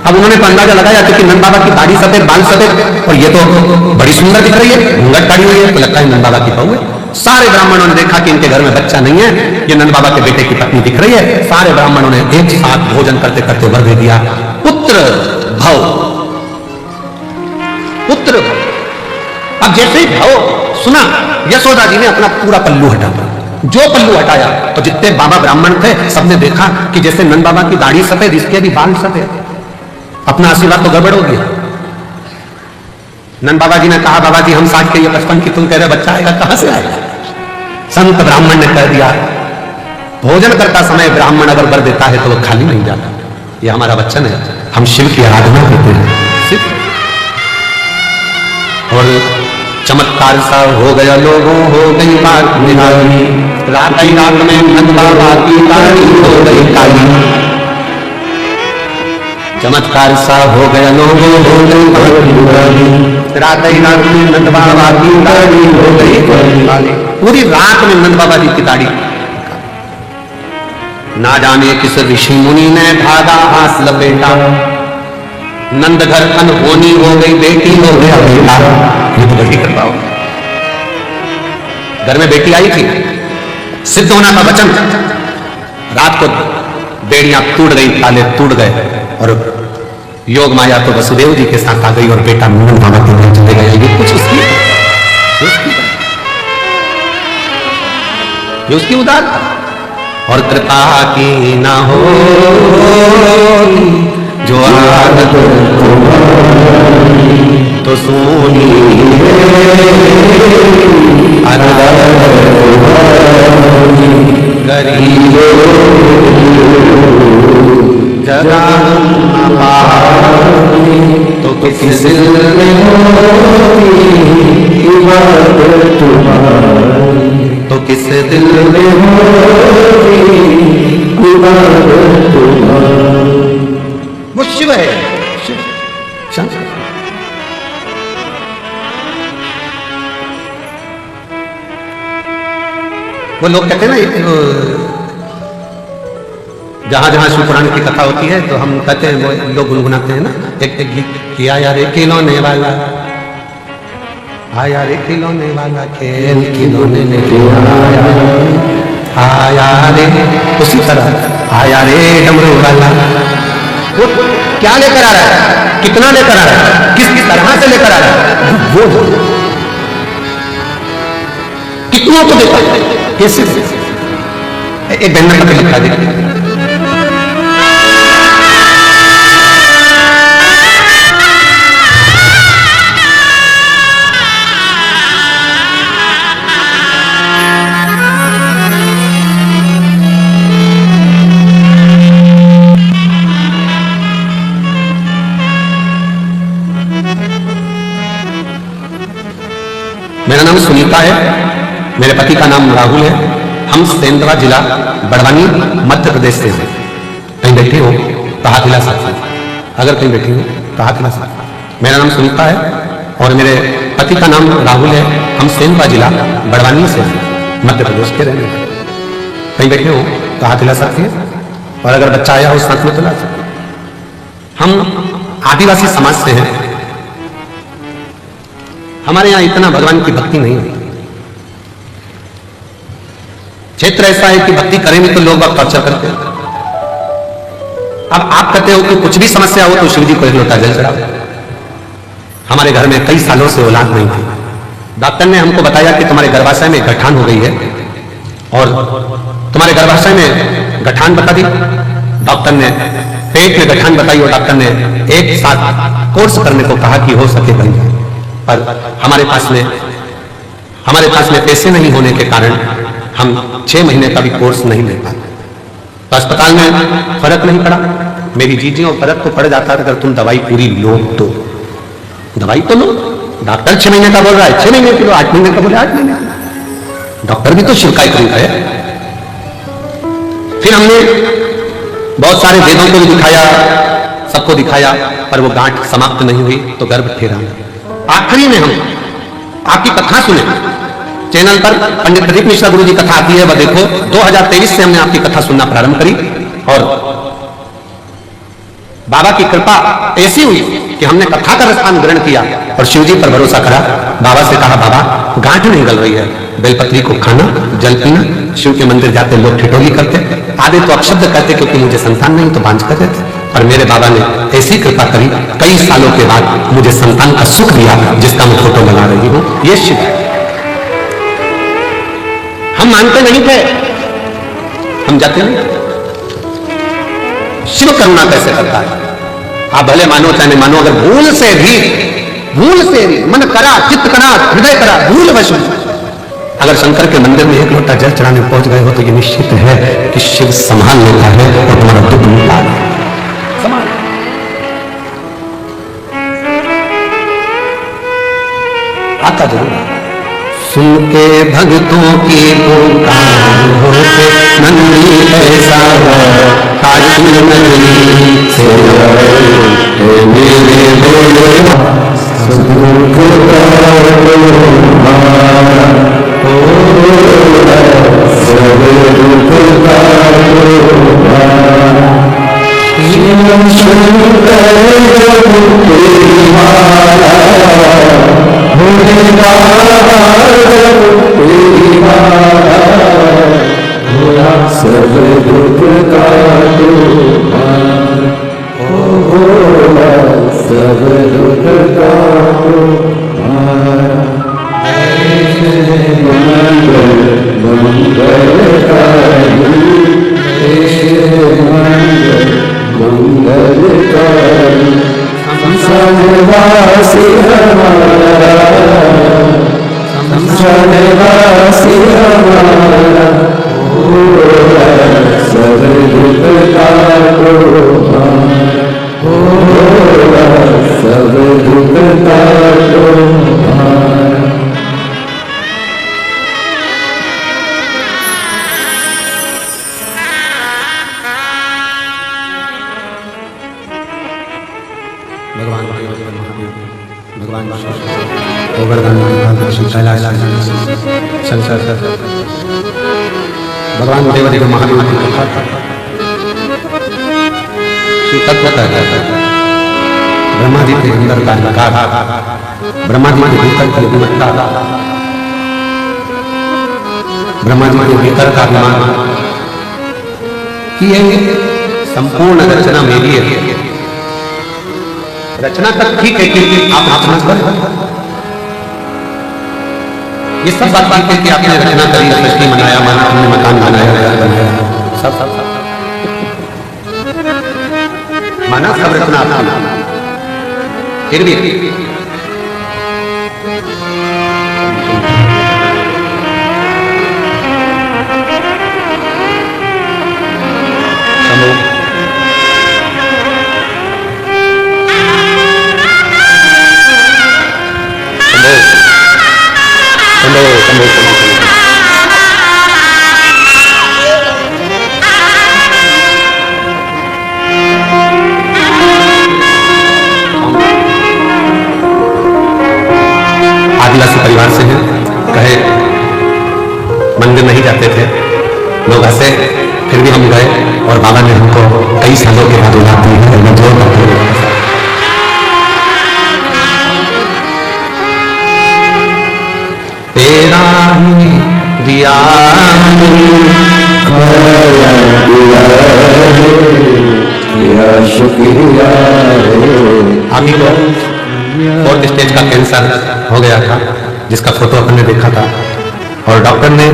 अब उन्होंने तो अंदाजा लगाया क्योंकि नंद बाबा की दाढ़ी सफेद, बाल सफेद और ये तो बड़ी सुंदर दिख रही है, घूंघट काढ़ी हुई है, तो लगता है नंद बाबा की बहू है। सारे ब्राह्मणों ने देखा कि इनके घर में बच्चा नहीं है, ये नंद बाबा के बेटे की पत्नी दिख रही है। सारे ब्राह्मणों ने एक साथ भोजन करते करते वर दे दिया, पुत्र भव, पुत्र भव। अब जैसे ही भव सुना, यशोदा जी ने अपना पूरा पल्लू हटा दिया। जो पल्लू हटाया तो जितने बाबा ब्राह्मण थे सबने देखा कि जैसे नंद बाबा की दाढ़ी सफेद, इसके भी बाल सफेद। अपना आशीर्वाद तो गड़बड़ हो गया। नंद बाबा जी ने कहा, बाबा जी हम साथ के ये 55 की, तुम कह रहे बच्चा आएगा, कहां से आएगा। संत ब्राह्मण ने कह दिया, भोजन करता समय ब्राह्मण अगर वर देता है तो वो खाली नहीं जाता। ये हमारा वचन है, हम शिव की आराधना करते हैं शिव। और चमत्कार सा हो गया, लोगों हो गई बात निराली, रात ही रात में नंद बाबा की दाढ़ी हो गई काली। चमत्कार सा हो गया, लोगों हो गई बात निराली, रात ही रात में नंद बाबा की दाढ़ी हो गई काली। पूरी रात में नंद बाबा जी की दाढ़ी। ना जाने किस ऋषि मुनि ने धागा हाथ लपेटा, नंद घर अनहोनी हो गई, बेटी हो गया बेटा। ये तो बड़ी कृपा हो। घर में बेटी आई थी, सिद्ध होना का वचन। रात को बेड़ियां टूट गई, ताले टूट गए और योग माया तो वसुदेव जी के साथ आ गई और बेटा मीनू मामा के घर चले गए। ये कुछ उसकी उदारता और कृपा की ना हो जो आदत तो सोनी गरीब जरा तो किस दिल में होती इबादत तुम्हारी, तो किस दिल में होती इबादत तुम्हारी। वो शिव है, शिव शंकर। वो लोग कहते हैं ना, जहां जहां शिव पुराण की कथा होती है तो हम कहते हैं, वो लोग गुनगुनाते हैं ना एक गीत, किया यार एक खिलौने वाला, आया रे खिलौने वाला खेल खिलौने ने आया रे। उसी तरह आया रे डमरू वाला। वो क्या लेकर आ रहा है, कितना लेकर आ रहा है, किस तरह से लेकर आ रहा है, वो कितनों को देता है, कैसे। एक बैंडर का लिखा देखिए, मेरा नाम सुनीता है, मेरे पति का नाम राहुल है। हम सेंधवा जिला बड़वानी मध्य प्रदेश से हैं। कहीं बैठे हो तो हाथ हिला सकते हैं, अगर कहीं बैठी हो तो हाथ हिला सकते हैं। मेरा नाम सुनीता है और मेरे पति का नाम राहुल है। हम सेंधवा जिला बड़वानी से हैं, मध्य प्रदेश के रहने वाले। कहीं बैठे हो तो हाथ हिला सकते हैं और अगर बच्चा आया हो साथ में तो ला सकते हैं। हम आदिवासी समाज से हैं। हमारे यहां इतना भगवान की भक्ति नहीं होती। क्षेत्र ऐसा है कि भक्ति करेंगे तो लोग अब टॉर्चर करते हैं। अब आप कहते हो कि कुछ भी समस्या हो तो शिव जी को एक लोटा जल चढ़ाओ। हमारे घर में कई सालों से औलाद नहीं थी। डॉक्टर ने हमको बताया कि तुम्हारे गर्भाशय में गठान हो गई है और तुम्हारे गर्भाशय में गठान बता दी। डॉक्टर ने पेट में गठान बताई और डॉक्टर ने एक साथ कोर्स करने को कहा कि हो सके बन जाए, पर हमारे पास में पैसे नहीं होने के कारण हम 6 महीने का भी कोर्स नहीं ले पाते। तो अस्पताल में फर्क नहीं पड़ा। मेरी जीजियों फर्क तो पड़ जाता अगर तुम दवाई पूरी लो तो। दवाई तो लो, डॉक्टर 6 महीने का बोल रहा है 6 महीने की लो, 8 महीने का बोले 8 महीने। डॉक्टर भी तो शिव का ही है। फिर हमने बहुत सारे वेदों को भी दिखाया, सबको दिखाया, पर वो गांठ समाप्त नहीं हुई तो गर्भ ठेरा। आखिरी में हम आपकी कथा सुने चैनल पर, पंडित प्रदीप मिश्रा गुरु जी कथा आती है, वह देखो। 2023 से हमने आपकी कथा सुनना प्रारंभ करी और बाबा की कृपा ऐसी हुई कि हमने कथा का रसपान ग्रहण किया और शिव जी पर भरोसा करा। बाबा से कहा, बाबा गांठ नहीं गल रही है, बेलपत्री को खाना, जल पीना। शिव के मंदिर जाते लोग ठिठोली करते, आधे तो अपशब्द कहते क्योंकि मुझे संतान नहीं तो बांझ कर देते। और मेरे बाबा ने ऐसी कृपा करी, कई सालों के बाद मुझे संतान का सुख दिया, जिसका मैं फोटो बना रही हूं। ये शिव है। हम मानते नहीं थे, हम जाते नहीं। शिव करुणा कैसे करता है, आप भले मानो चाहे नहीं मानो, अगर भूल से भी मन करा, चित्त करा, हृदय करा, भूल वश अगर शंकर के मंदिर में एक लोटा जल चढ़ाने पहुंच गए हो तो ये निश्चित है कि शिव संभाल लेता है और तुम्हारा दुख मिटा है। आता जरूर। सुन के भक्तों की पुकार होते नंदी ऐसा काशी नगरी से मेरे बोले सदगुरु का सब दुख का सब दुख का मंगलकारी संसारवासी हमारा संसारवासी हमारा सब दुख का सब दुख का भगवान गोवर्धन कैलाश शंकर भगवान देवदेव महादेव की कथा श्री तत्व कहता है ब्रह्मा जी के अंदर का निकार, ब्रह्मा जी के भीतर की गुणवत्ता, ब्रह्मा जी के भीतर का अभिमान कि ये संपूर्ण रचना मेरी है। रचना तक ठीक है कि आप रचना करें, ये सब बात है कि आपने रचना करी, सृष्टि बनाया, हमने मकान बनाया, सब माना, सब रचना आपकी, फिर भी आदिवासी परिवार से हैं, कहे मंदिर नहीं जाते थे, लोग हंसे, फिर भी हम गए और बाबा ने हमको कई सालों के बाद बुलाते हैं। तेरा ही दिया शुक्रिया। अभी वो फोर्थ स्टेज का कैंसर हो गया था, जिसका फोटो अपन ने देखा था, और डॉक्टर ने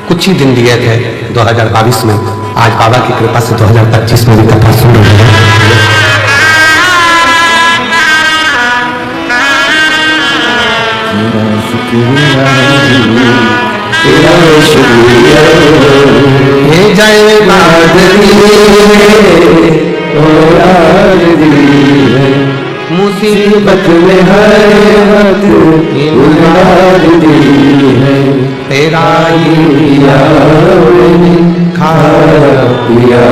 कुछ ही दिन दिए थे 2022 में। आज बाबा की कृपा से 2025 में भी कथा सुन रहे हैं। जय मुसीबत में हर वक्त इमदाद दी है। तेरा पिया खाया पिया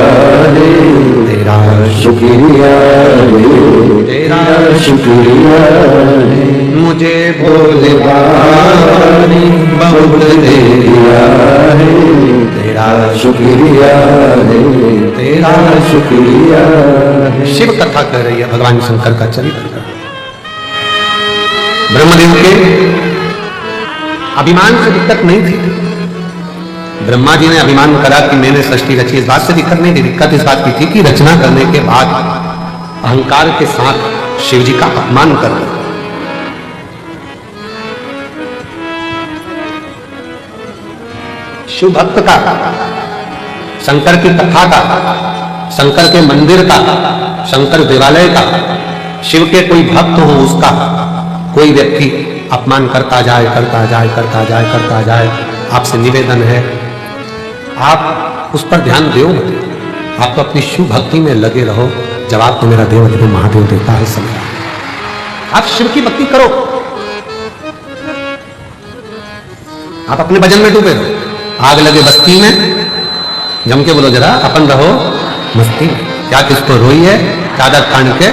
रे, तेरा शुक्रिया रे, तेरा शुक्रिया रे। मुझे भोले बाबा ने बहुत दे दिया है, तेरा शुक्रिया रे, तेरा शुक्रिया है। शिव कथा कह रही है भगवान शंकर का चरित्र। ब्रह्मदेव के अभिमान से दिक्कत नहीं थी। ब्रह्मा जी ने अभिमान करा कि मैंने सृष्टि रची, इस बात से दिक्कत नहीं थी। दिक्कत इस बात की थी कि रचना करने के बाद अहंकार के साथ शिव जी का अपमान कर दिया। शिव भक्त का, शंकर की कथा का, शंकर के मंदिर का, शंकर देवालय का, शिव के कोई भक्त हो उसका कोई व्यक्ति अपमान करता जाए, करता जाए, करता जाए, करता जाए, आपसे निवेदन है आप उस पर ध्यान दो मत। आप तो अपनी शिव भक्ति में लगे रहो। जवाब तो मेरा देवदेव महादेव देता है सब। आप शिव की भक्ति करो, आप अपने भजन में डूबे रहो। आग लगे बस्ती में, जम के बोलो जरा, अपन रहो मस्ती में। क्या किसको रोई है, चादर तान के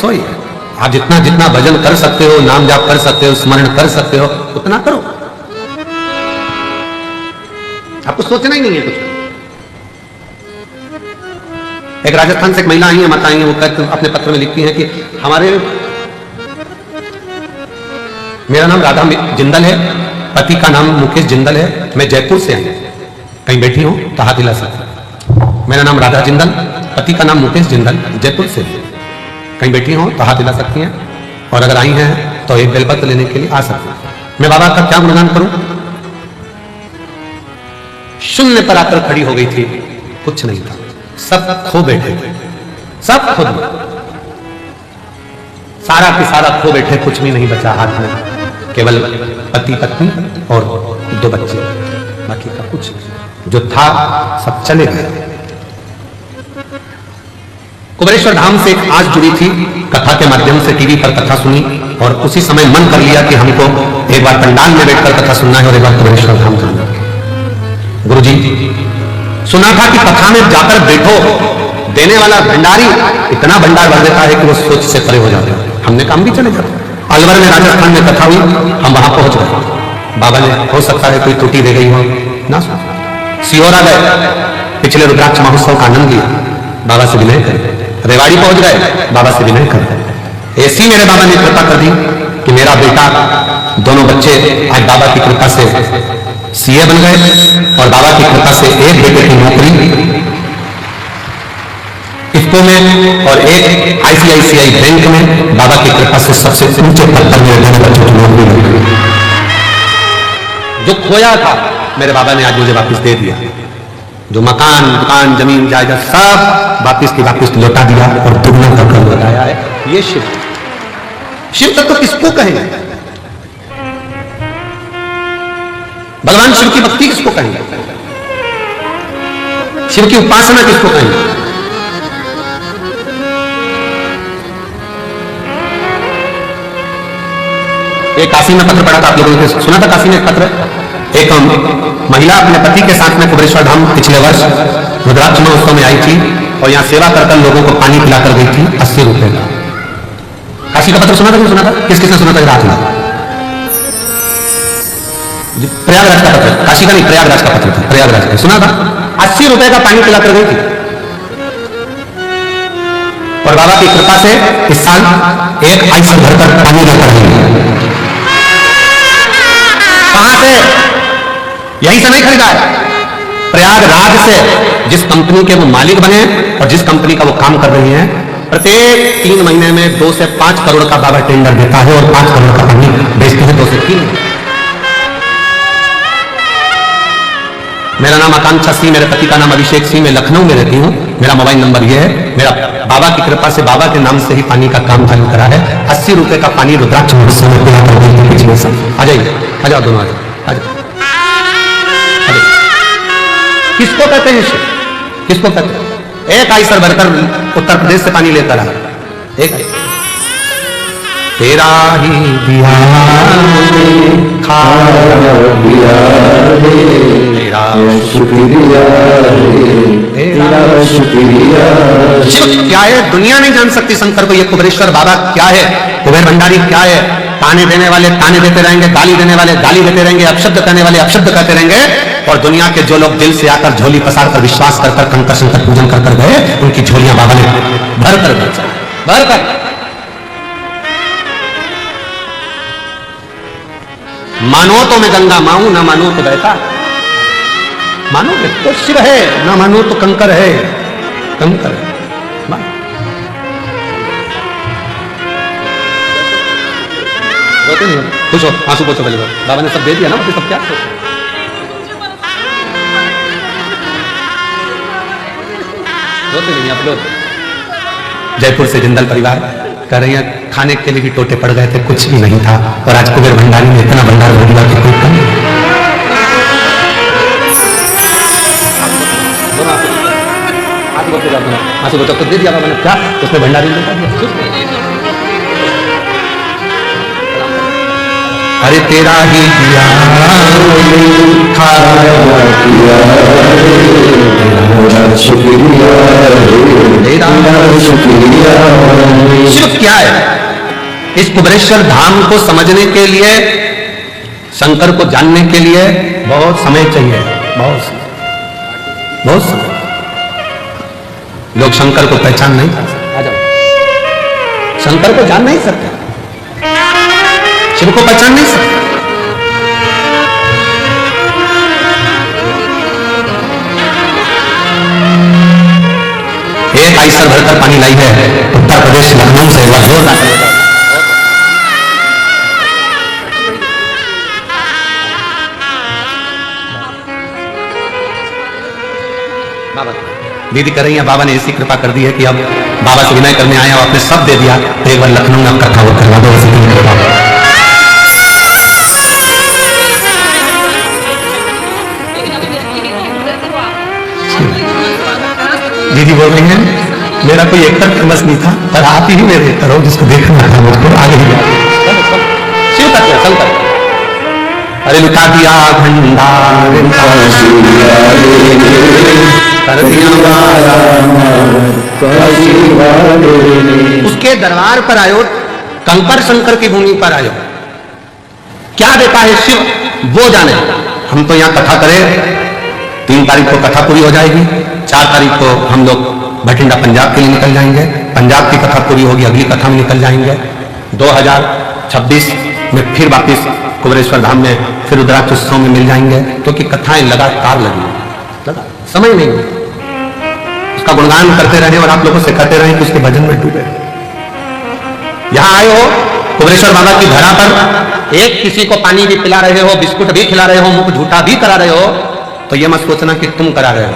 सोई है। आप जितना जितना भजन कर सकते हो, नाम जाप कर सकते हो, स्मरण कर सकते हो, उतना करो। आपको सोचना ही नहीं है कुछ। एक राजस्थान से एक महिला आई है, माता आई है, वो अपने पत्र में लिखती हैं कि मेरा नाम राधा जिंदल है, पति का नाम मुकेश जिंदल है, मैं जयपुर से आई, कहीं बैठी हूं तो हाथ हिला सकती। मेरा नाम राधा जिंदल, पति का नाम मुकेश जिंदल, जयपुर से, कहीं बैठी हूं तो हाथ हिला सकती हैं, और अगर आई हैं तो एक बेलपत्र लेने के लिए आ सकती हैं। मैं बाबा का क्या गुणगान करूं? शून्य पर आकर खड़ी हो गई थी, कुछ नहीं था, सब खो बैठे थे, सब खुद सारा की सारा खो बैठे, कुछ भी नहीं बचा हाथ में, केवल पति पत्नी और 2 बच्चे, बाकी का कुछ जो था सब चले गए। कुबेरेश्वर धाम से एक आस जुड़ी थी, कथा के माध्यम से टीवी पर कथा सुनी और उसी समय मन कर लिया कि हमको एक बार पंडाल में बैठकर कथा सुनना है और एक बार कुबेरेश्वर धाम जाना है। गुरुजी सुना था कि कथा में जाकर बैठो, देने वाला भंडारी इतना भंडार भर देता है कि वो सोच से परे हो जाता है। हमने काम भी चले जाते। अलवर में राजस्थान में कथा हुई, हम वहां पहुंच गए। बाबा ने हो सकता है कोई त्रुटि दे गई हो ना, सिहोरा गए, पिछले रुद्राक्ष महोत्सव का आनंद लिया, बाबा से विनय करे। रेवाड़ी पहुंच गए, बाबा से विनय करे। ऐसी मेरे बाबा ने कृपा कर दी कि मेरा बेटा, दोनों बच्चे आज बाबा की कृपा से सीए बन गए और बाबा की कृपा से एक बेटे की नौकरी इफ्को में और एक आईसीआईसीआई बैंक में, बाबा की कृपा से सबसे ऊंचे पद पर मेरे दोनों बच्चों की नौकरी लग गई। जो खोया था मेरे बाबा ने आज मुझे वापस दे दिया, जो मकान दुकान जमीन जायदाद सब वापस की वापस लौटा दिया और दुगना करके लौटाया है। ये शिव तत्व तो किसको कहेंगे? भगवान शिव की भक्ति किसको कहेंगे? शिव की उपासना किसको कहेंगे? एक काशी में पत्र पढ़ा था, आप लोगों ने सुना था काशी में पत्र, एक महिला अपने पति के साथ में कुबेरेश्वर धाम पिछले वर्ष रुद्राक्ष महोत्सव में आई थी और यहाँ सेवा कर लोगों को पानी पिलाकर गई थी 80 रुपए का। काशी का पत्र सुना था? नहीं सुना था? किस किसने सुना था? रात में प्रयागराज का पत्र, काशी का नहीं प्रयागराज का पत्र था, प्रयागराज का सुना था। 80 रुपए का पानी पिलाकर गई थी और बाबा की कृपा से इस साल एक आइसर भरकर पानी लेकर गई। कहां से? यहीं से नहीं खरीदा है, प्रयागराज से, जिस कंपनी के वो मालिक बने और जिस कंपनी का वो काम कर रही हैं। प्रत्येक 3 महीने में 2 से 5 करोड़ का बाबा टेंडर देता है और 5 करोड़ का पानी बेचते हैं 2 से 3। मेरा नाम आकांक्षा सिंह, मेरे पति का नाम अभिषेक सिंह, मैं लखनऊ में रहती हूँ। मेरा मोबाइल नंबर ये है। मेरा बाबा की कृपा से बाबा के नाम से ही पानी का काम चालू करा है। 80 रुपए का पानी रुद्राक्ष महोत्सव में पिला कर पिछले साल। आ जाइए, आ जाओ दोनों, आ जाओ। किसको कहते हैं शिव? किसको कहते हैं? एक आइसर भरकर उत्तर प्रदेश से पानी लेकर आया। एक तेरा ही दिया तेरा शुक्रिया, तेरा शुक्रिया। शिव क्या है दुनिया नहीं जान सकती शंकर को। ये कुबेरेश्वर बाबा क्या है, कुबेर भंडारी क्या है। ताने देने वाले ताने देते रहेंगे, गाली देने वाले गाली देते रहेंगे, अपशब्द करने वाले अपशब्द कहते रहेंगे। और दुनिया के जो लोग दिल से आकर झोली पसार कर विश्वास कर कंकर शंकर पूजन कर गए, उनकी झोलियां बाबा ने भर कर मानो तो मैं गंगा माऊं, ना मानो तो बहता। मानो तो शिव है, ना मानो तो कंकर है, कंकर है। खुश हो, आंसू पोछो पहले। बाबा ने सब दे दिया ना, सब क्या रोते नहीं आप लोग। जयपुर से जिंदल परिवार कह रही है खाने के लिए भी टोटे पड़ गए थे, कुछ भी नहीं था। और आज कुबेर भंडारी ने इतना भंडार भर दिया कि कोई कमी नहीं। आंसू बच्चों को दे दिया बाबा ने, क्या उसने भंडारी ने दिया। अरे तेरा ही दिया शुक्रिया, शुक्रिया। शिव क्या है? इस कुबेरेश्वर धाम को समझने के लिए, शंकर को जानने के लिए बहुत समय चाहिए, बहुत समय। लोग शंकर को पहचान नहीं सकते। शंकर को जान नहीं सकते, शिव को पहचान नहीं सकते। एक आइसर भरकर पानी लाई है उत्तर प्रदेश लखनऊ से, वह जोरदार दीदी कर रही है। बाबा ने ऐसी कृपा कर दी है कि अब बाबा से विनय करने आए और आपने सब दे दिया, तो एक बार लखनऊ में कथा वो करवा दो। ऐसी कृपा दीदी बोल रही हैं मेरा कोई एक्टर फेमस नहीं था, पर आप ही मेरे एक्टर हो जिसको देखना था मुझको आगे ही शिव तक चलता। अरे लुटा दिया भंडार उसके दरबार पर आयो, कंकर शंकर की भूमि पर आयो। क्या देता है शिव वो जाने। हम तो यहाँ कथा करें, 3 तारीख को कथा पूरी हो जाएगी, 4 तारीख को हम लोग भटिंडा पंजाब के लिए निकल जाएंगे, पंजाब की कथा पूरी होगी, अगली कथा में निकल जाएंगे। 2026 में फिर वापिस कुबेरेश्वर धाम में फिर रुद्राक्ष उत्सव में मिल जाएंगे, क्योंकि कथाएं लगातार लगी, समय नहीं, उसका गुणगान करते रहे और आप लोगों से कहते रहे कि उसके भजन में डूबे। यहां आए हो कुबेरेश्वर बाबा की धरा पर, एक किसी को पानी भी पिला रहे हो, बिस्कुट भी खिला रहे हो, मुंह झूठा भी करा रहे हो, तो ये मत सोचना कि तुम करा रहे हो।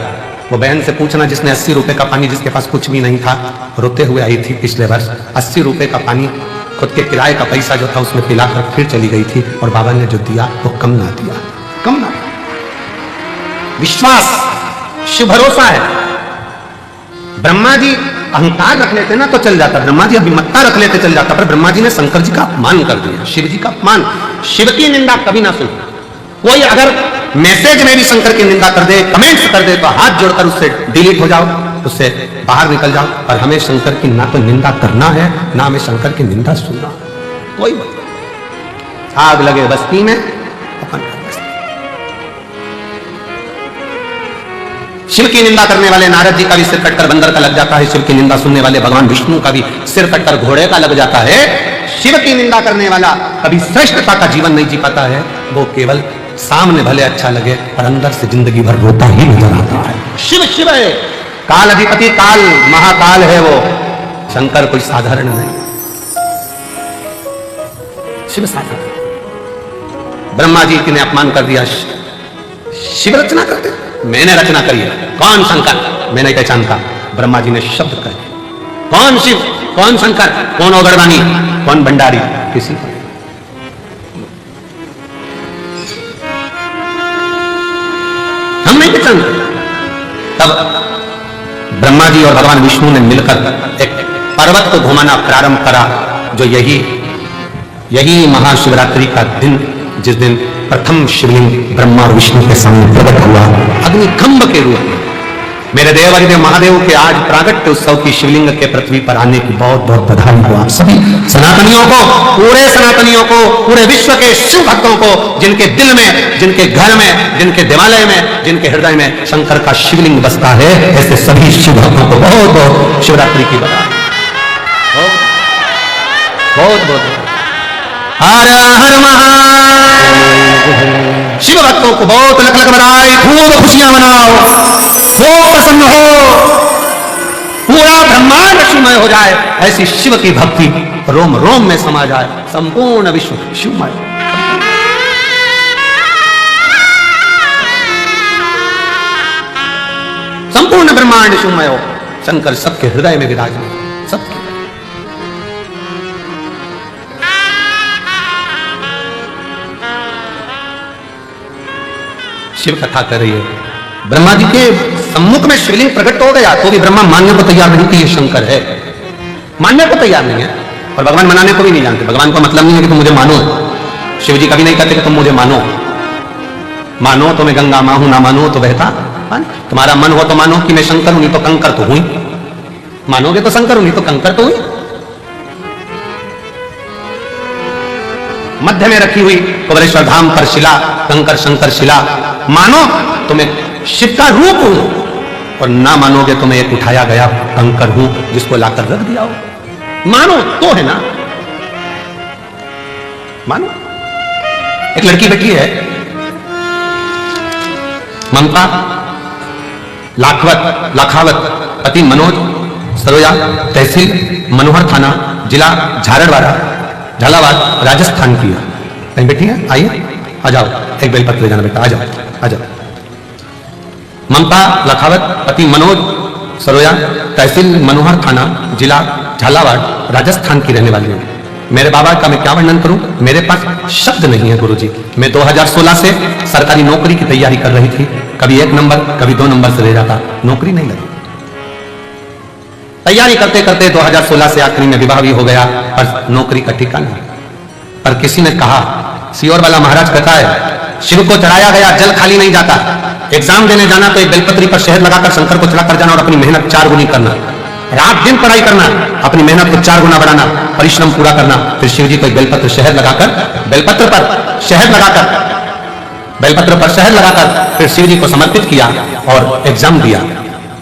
वो बहन से पूछना जिसने 80 रुपए का पानी, जिसके पास कुछ भी नहीं था, रोते हुए आई थी पिछले वर्ष, 80 रुपए का पानी खुद के किराए का पैसा जो था उसमें पिलाकर फिर चली गई थी, और बाबा ने जो दिया वो कम ना दिया, कम ना। विश्वास, शिव भरोसा है। ब्रह्मा जी अहंकार रख लेते ना तो चल जाता, ब्रह्मा जी अभिमत्ता रख लेते चल जाता, पर ब्रह्मा जी ने शंकर जी का अपमान कर दिया, शिव जी का अपमान। शिव की निंदा कभी ना सुनो। कोई अगर मैसेज में भी शंकर की निंदा कर दे, कमेंट्स कर दे, तो हाथ जोड़कर उससे डिलीट हो जाओ, उससे बाहर निकल जाओ। और हमें शंकर की ना तो निंदा करना है, ना हमें शंकर की निंदा सुनना। कोई आग लगे बस्ती में अपन शिव की निंदा करने वाले नारद जी का भी सिर कटकर बंदर का लग जाता है, शिव की निंदा सुनने वाले भगवान विष्णु का भी सिर कटकर घोड़े का लग जाता है। शिव की निंदा करने वाला कभी श्रेष्ठता का जीवन नहीं जी पाता है, वो केवल सामने भले अच्छा लगे और अंदर से जिंदगी भर रोता ही नजर आता है। शिव शिव है, काल अधिपति, काल महाकाल है वो। शंकर कोई साधारण नहीं, शिव साधारण। ब्रह्मा जी ने अपमान कर दिया, शिव रचना करते, मैंने रचना करी है। कौन शंकर? मैं नहीं पहचानता। ब्रह्मा जी ने शब्द कर दिया, कौन शिव, कौन शंकर, कौन ओगरवानी, कौन भंडारी, किसी को हम नहीं पहचानते। तब ब्रह्मा जी और भगवान विष्णु ने मिलकर एक पर्वत को घुमाना प्रारंभ करा, जो यही महाशिवरात्रि का दिन, जिस दिन प्रथम शिवलिंग ब्रह्मा और विष्णु के सामने प्रकट हुआ अग्निखंभ के रूप में। मेरे देव हरिदेव महादेव के आज प्रागट्य उत्सव की शिवलिंग के पृथ्वी पर आने की बहुत बहुत बधाई हो आप सभी सनातनियों को, पूरे सनातनियों को, पूरे विश्व के शिव भक्तों को, जिनके दिल में, जिनके घर में, जिनके देवालय में, जिनके हृदय में शंकर का शिवलिंग बसता है, ऐसे सभी शिव भक्तों को बहुत बहुत शिवरात्रि की बधाई। बहुत बहुत हर हर महादेव। शिव भक्तों को बहुत लख लख बधाई, खूब खुशियां मनाओ, खूब प्रसन्न हो, पूरा ब्रह्मांड शिवमय हो जाए, ऐसी शिव की भक्ति रोम रोम में समा जाए, संपूर्ण विश्व शिवमय। संपूर्ण ब्रह्मांड शिवमय हो, शंकर सबके हृदय में विराजमान, सबके। शिव कथा कर रही है, ब्रह्मा जी के सम्मुख में शिवलिंग प्रकट हो गया, तो भी ब्रह्मा मानने को तैयार नहीं कि ये शंकर है, मानने को तैयार नहीं है, और भगवान मनाने को भी नहीं जानते। भगवान को मतलब नहीं है कि तुम मुझे मानो, शिव जी कभी नहीं कहते कि तुम मुझे मानो, मानो तो मैं गंगा मां हूं, ना मानो तो बहता। तुम्हारा मन हो तो मानो कि मैं शंकर हूं, नहीं तो कंकर तो हुई, मानोगे तो शंकर हूं, नहीं तो कंकर तो हुई। मध्य में रखी हुई कुबेरेश्वर धाम पर शिला, कंकर शंकर शिला, मानो तो मैं शिव का रूप हूं, और ना मानोगे तो मैं एक उठाया गया कंकर हूं जिसको लाकर रख दिया हो। मानो तो है ना, मानो। एक लड़की बैठी है, ममता लाखावत, पति मनोज, सरोया, तहसील मनोहर थाना, जिला झालावाड़, राजस्थान की है। कहीं बैठी है, आइए, आ जाओ, एक बेलपत्र ले जाना बेटा, आ जाओ, आ जाओ। ममता लाखावत, पति मनोज, सरोया, तहसील मनोहर थाना, जिला झालावाड़, राजस्थान की रहने वाली हूँ। मेरे बाबा का मैं क्या वर्णन करूं, मेरे पास शब्द नहीं है गुरुजी। मैं 2016 से सरकारी नौकरी की तैयारी कर रही थी, कभी 1 नंबर कभी 2 नंबर से रह जाता, नौकरी नहीं लगी। तैयारी करते करते 2016 से आखिरी में विवाह भी हो गया, पर नौकरी का ठिकाना नहीं। पर किसी ने कहा, सियोर वाला महाराज कहता है शिव को चढ़ाया गया जल खाली नहीं जाता। एग्जाम देने जाना तो एक बेलपत्री पर शहद लगाकर शंकर को चढ़ा कर जाना और अपनी मेहनत 4 गुनी करना, रात दिन पढ़ाई करना, अपनी मेहनत को 4 गुना बढ़ाना, परिश्रम पूरा करना, फिर शिव जी को एक बेलपत्र शहद लगाकर, बेलपत्र पर शहद लगाकर फिर शिव जी को समर्पित किया और एग्जाम दिया।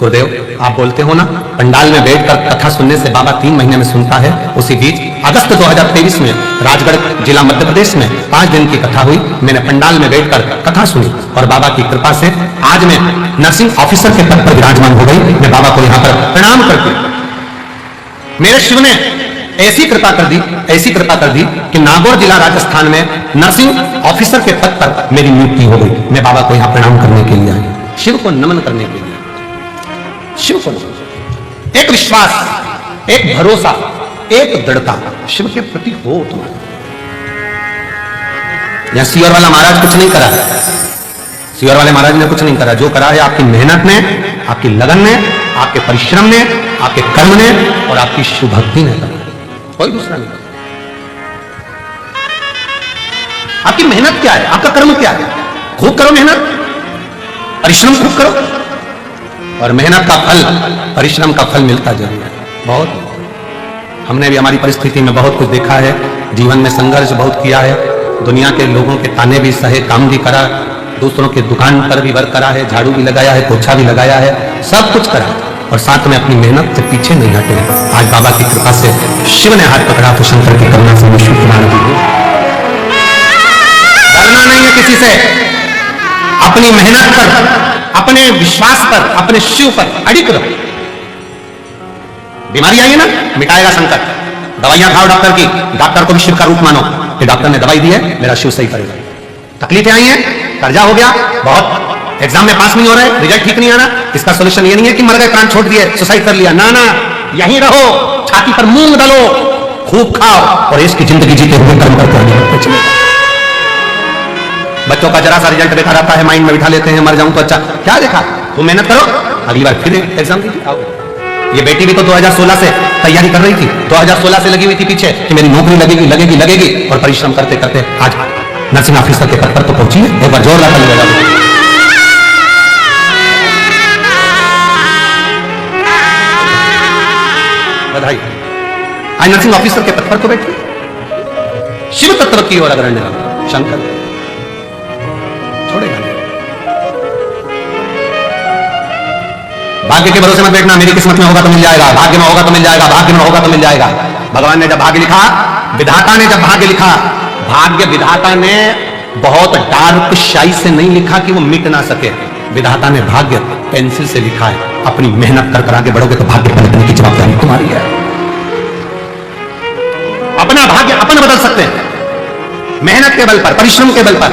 गुरुदेव आप बोलते हो ना, पंडाल में बैठकर कथा सुनने से बाबा 3 महीने में सुनता है। उसी बीच अगस्त 2023 में राजगढ़ जिला मध्य प्रदेश में 5 दिन की कथा हुई। मैंने पंडाल में बैठकर कथा सुनी और बाबा की कृपा से आज मैं नर्सिंग ऑफिसर के पद पर विराजमान हो गई। मैं बाबा को यहाँ पर प्रणाम करती हूँ। मेरे शिव ने ऐसी कृपा कर दी कि नागौर जिला राजस्थान में नर्सिंग ऑफिसर के पद पर मेरी नियुक्ति हो गई। मैं बाबा को यहाँ प्रणाम करने के लिए आई, शिव को नमन करने के लिए। शिव को एक विश्वास, एक भरोसा, एक दृढ़ता शिव के प्रति हो तुम्हारा। यहां सियोर वाला महाराज कुछ नहीं करा, सियोर वाले महाराज ने कुछ नहीं करा। जो करा है आपकी मेहनत ने, आपकी लगन ने, आपके परिश्रम ने, आपके कर्म ने और आपकी शिव भक्ति ने करा, कोई दूसरा नहीं। आपकी मेहनत क्या है, आपका कर्म क्या है? खूब करो मेहनत, परिश्रम खूब करो और मेहनत का फल, परिश्रम का फल मिलता जरूर है। बहुत हमने भी हमारी परिस्थिति में बहुत कुछ देखा है, जीवन में संघर्ष बहुत किया है, दुनिया के लोगों के ताने भी सहे, काम भी करा, दूसरों के दुकान पर भी वर्क करा है, झाड़ू भी लगाया है, पोछा भी लगाया है, सब कुछ करा और साथ में अपनी मेहनत से पीछे नहीं हटे। आज बाबा की कृपा से शिव ने हाथ पकड़ा तो शंकर की करुणा से विश्व कुमार भी हो। डरना नहीं है किसी से, अपनी मेहनत पर, अपने विश्वास पर, अपने शिव पर अडिग रहो। बीमारी आई है ना, मिटाएगा शंकर। दवाइयां खाओ डॉक्टर की, डॉक्टर को भी शिव का रूप मानो कि डॉक्टर ने दवाई दी है, मेरा शिव सही करेगा। तकलीफें आई हैं, कर्जा हो गया बहुत, एग्जाम में पास नहीं हो रहे, रिजल्ट ठीक नहीं आ रहा, इसका सोल्यूशन ये नहीं है कि मर गए, प्राण छोड़ दिए, सुसाइड कर लिया, ना ना, यहीं रहो, छाती पर मूंग डालो, खूब खाओ और इसकी जिंदगी जीते हुए कर्म करते चले। बच्चों का जरा सा रिजल्ट देखा रहता है, माइंड में बिठा लेते हैं, मर जाऊं तो अच्छा, क्या देखा, तुम मेहनत करो, अगली बार फिर एग्जाम दीजिए, आओ। ये बेटी भी तो 2016 से तैयारी कर रही थी, 2016 से लगी हुई थी पीछे कि मेरी नौकरी लगेगी और परिश्रम करते करते आज नर्सिंग ऑफिसर के पद पर तो पहुंची है। एक बार जोर लगा लिया, बधाई। आज नर्सिंग ऑफिसर के पद पर तो बैठी, शिव तत्व की ओर अग्रणी शंकर छोड़ेगा नहीं। भाग्य के भरोसे मत बैठना, मेरी किस्मत में होगा तो मिल जाएगा, भाग्य में होगा तो मिल जाएगा, भाग्य में होगा तो मिल जाएगा। भगवान ने जब भाग्य लिखा, विधाता ने जब भाग्य लिखा, भाग्य विधाता ने बहुत डार्क शाई से नहीं लिखा कि वो मिट ना सके। विधाता ने भाग्य पेंसिल से लिखा है। अपनी मेहनत कर आगे बढ़ोगे तो भाग्य पलटने की जवाबदारी तुम्हारी है। अपना भाग्य अपन बदल सकते हैं, मेहनत के बल पर, परिश्रम के बल पर।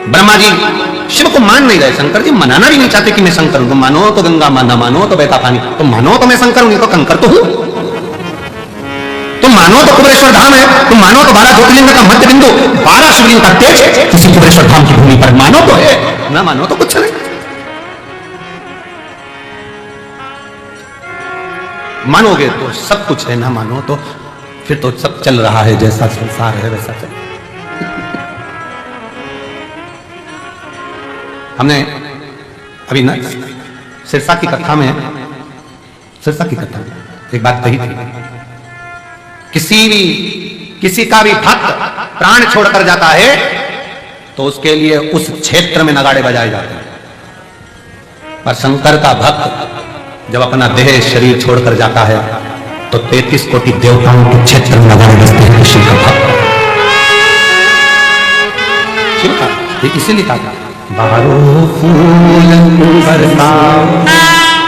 ब्रह्मा जी शिव को मान नहीं रहे, शंकर जी मनाना भी नहीं चाहते कि मैं शंकर हूं। तुम मानो तो गंगा, माना मानो तो बहता पानी, तुम मानो तो मैं शंकर हूं, नहीं तो कंकर तो हूं। तुम मानो तो कुबेरेश्वर धाम है, तुम मानो तो 12 ज्योतिर्लिंग का मध्य बिंदु, 12 शिवलिंग का तेज किसी कुबेरेश्वर धाम की भूमि पर, मानो तो है, ना मानो तो कुछ नहीं। मानोगे तो सब कुछ है, ना मानो तो फिर तो सब चल रहा है, जैसा संसार है वैसा चल। हमने अभी ना सिरसा की कथा में एक बात कही थी, किसी का भी भक्त प्राण छोड़कर जाता है तो उसके लिए उस क्षेत्र में नगाड़े बजाए जाते हैं। पर शंकर का भक्त जब अपना देह शरीर छोड़कर जाता है तो 33 कोटि देवताओं के क्षेत्र में लगाए बसते हैं शिव का भक्त। शिव का इसीलिए कहा बारो फूल बरसा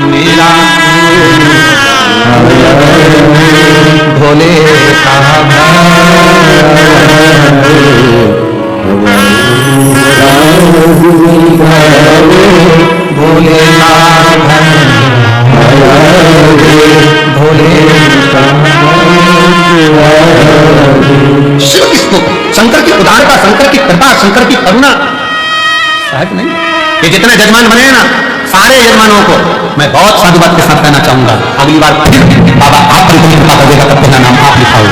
मेरा भोले का भोले भोले शिव किसको? शंकर की उदारता, शंकर की कृपा, शंकर की करुणा सहज नहीं। ये जितने जजमान बने हैं ना, सारे यजमानों को मैं बहुत साधुवाद के साथ कहना चाहूंगा, अगली बार फिर बाबा आप पर इतनी कृपा कर देगा तब तेरा नाम आप लिखाओ।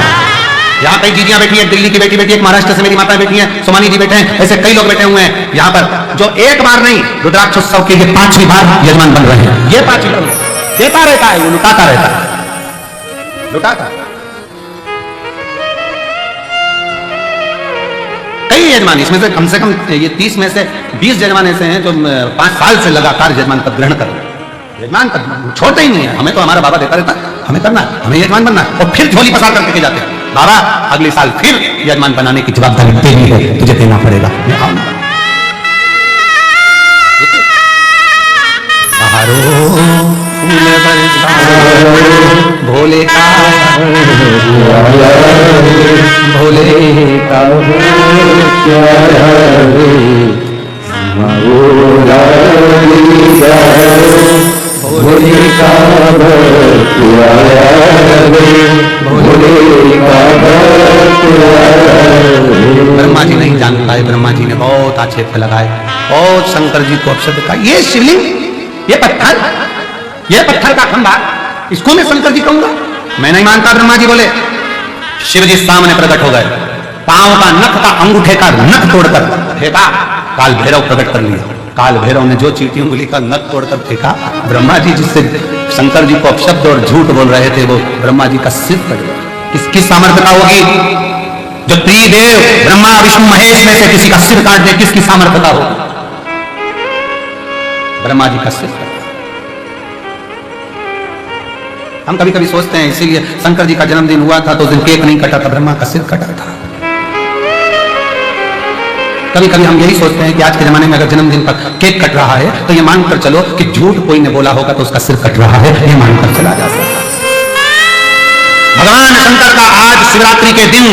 यहाँ कई दीदियां बैठी है, दिल्ली की बेटी बैठी है, एक महाराष्ट्र से मेरी माता बैठी है, सोमानी जी बैठे हैं, ऐसे कई लोग बैठे हुए हैं यहाँ पर जो एक बार नहीं रुद्राक्ष उत्सव के लिए 5वीं बार यजमान बन रहे हैं। ये 5वीं बार देता रहता है, वो लुटाता रहता है, लुटाता। कई यजमान इसमें से कम ये 30 में से 20 यजमान ऐसे हैं जो 5 साल से लगातार यजमान पद ग्रहण कर रहे हैं। यजमान पद छोड़ते ही नहीं है। हमें तो हमारा बाबा देता रहता है, हमें करना है, हमें यजमान बनना है, और फिर झोली पसार करके जाते हैं बाबा अगले साल फिर यजमान बनाने की जवाबदारी तेरी है, तुझे देना पड़ेगा। मैं आऊंगा। भोले का भोले का ब्रह्मा जी नहीं जान पाए, ब्रह्मा जी ने बहुत आक्षेप लगाए, बहुत शंकर जी को अपशब्द कहा। ये शिवलिंग, ये पत्थर का खंभा, इसको मैं शंकर जी कहूंगा? मैं नहीं मानता। ब्रह्मा जी बोले, शिव जी सामने प्रकट हो गए, पांव का नख का अंगूठे का नख तोड़कर फेंका, काल भैरव प्रकट कर लिया। काल भैरव ने जो चीटी उंगली का नख तोड़कर फेंका, ब्रह्मा जी जिससे शंकर जी को अपशब्द और झूठ बोल रहे थे वो ब्रह्मा जी का सिर कट गया। किसकी सामर्थ्यता होगी? जो त्रिदेव ब्रह्मा विष्णु महेश में से किसी का सिर काट दे, किसकी सामर्थ्यता होगी? ब्रह्मा जी का सिर कट। हम कभी कभी सोचते हैं इसीलिए शंकर जी का जन्मदिन हुआ था तो उस दिन केक नहीं कटा था, ब्रह्मा का सिर कटा था। कभी कभी हम यही सोचते हैं कि आज के जमाने में अगर जन्मदिन पर केक कट रहा है तो ये मानकर चलो कि झूठ कोई ने बोला होगा तो उसका सिर कट रहा है, ये मानकर चला जा सकता है। भगवान शंकर का आज शिवरात्रि के दिन,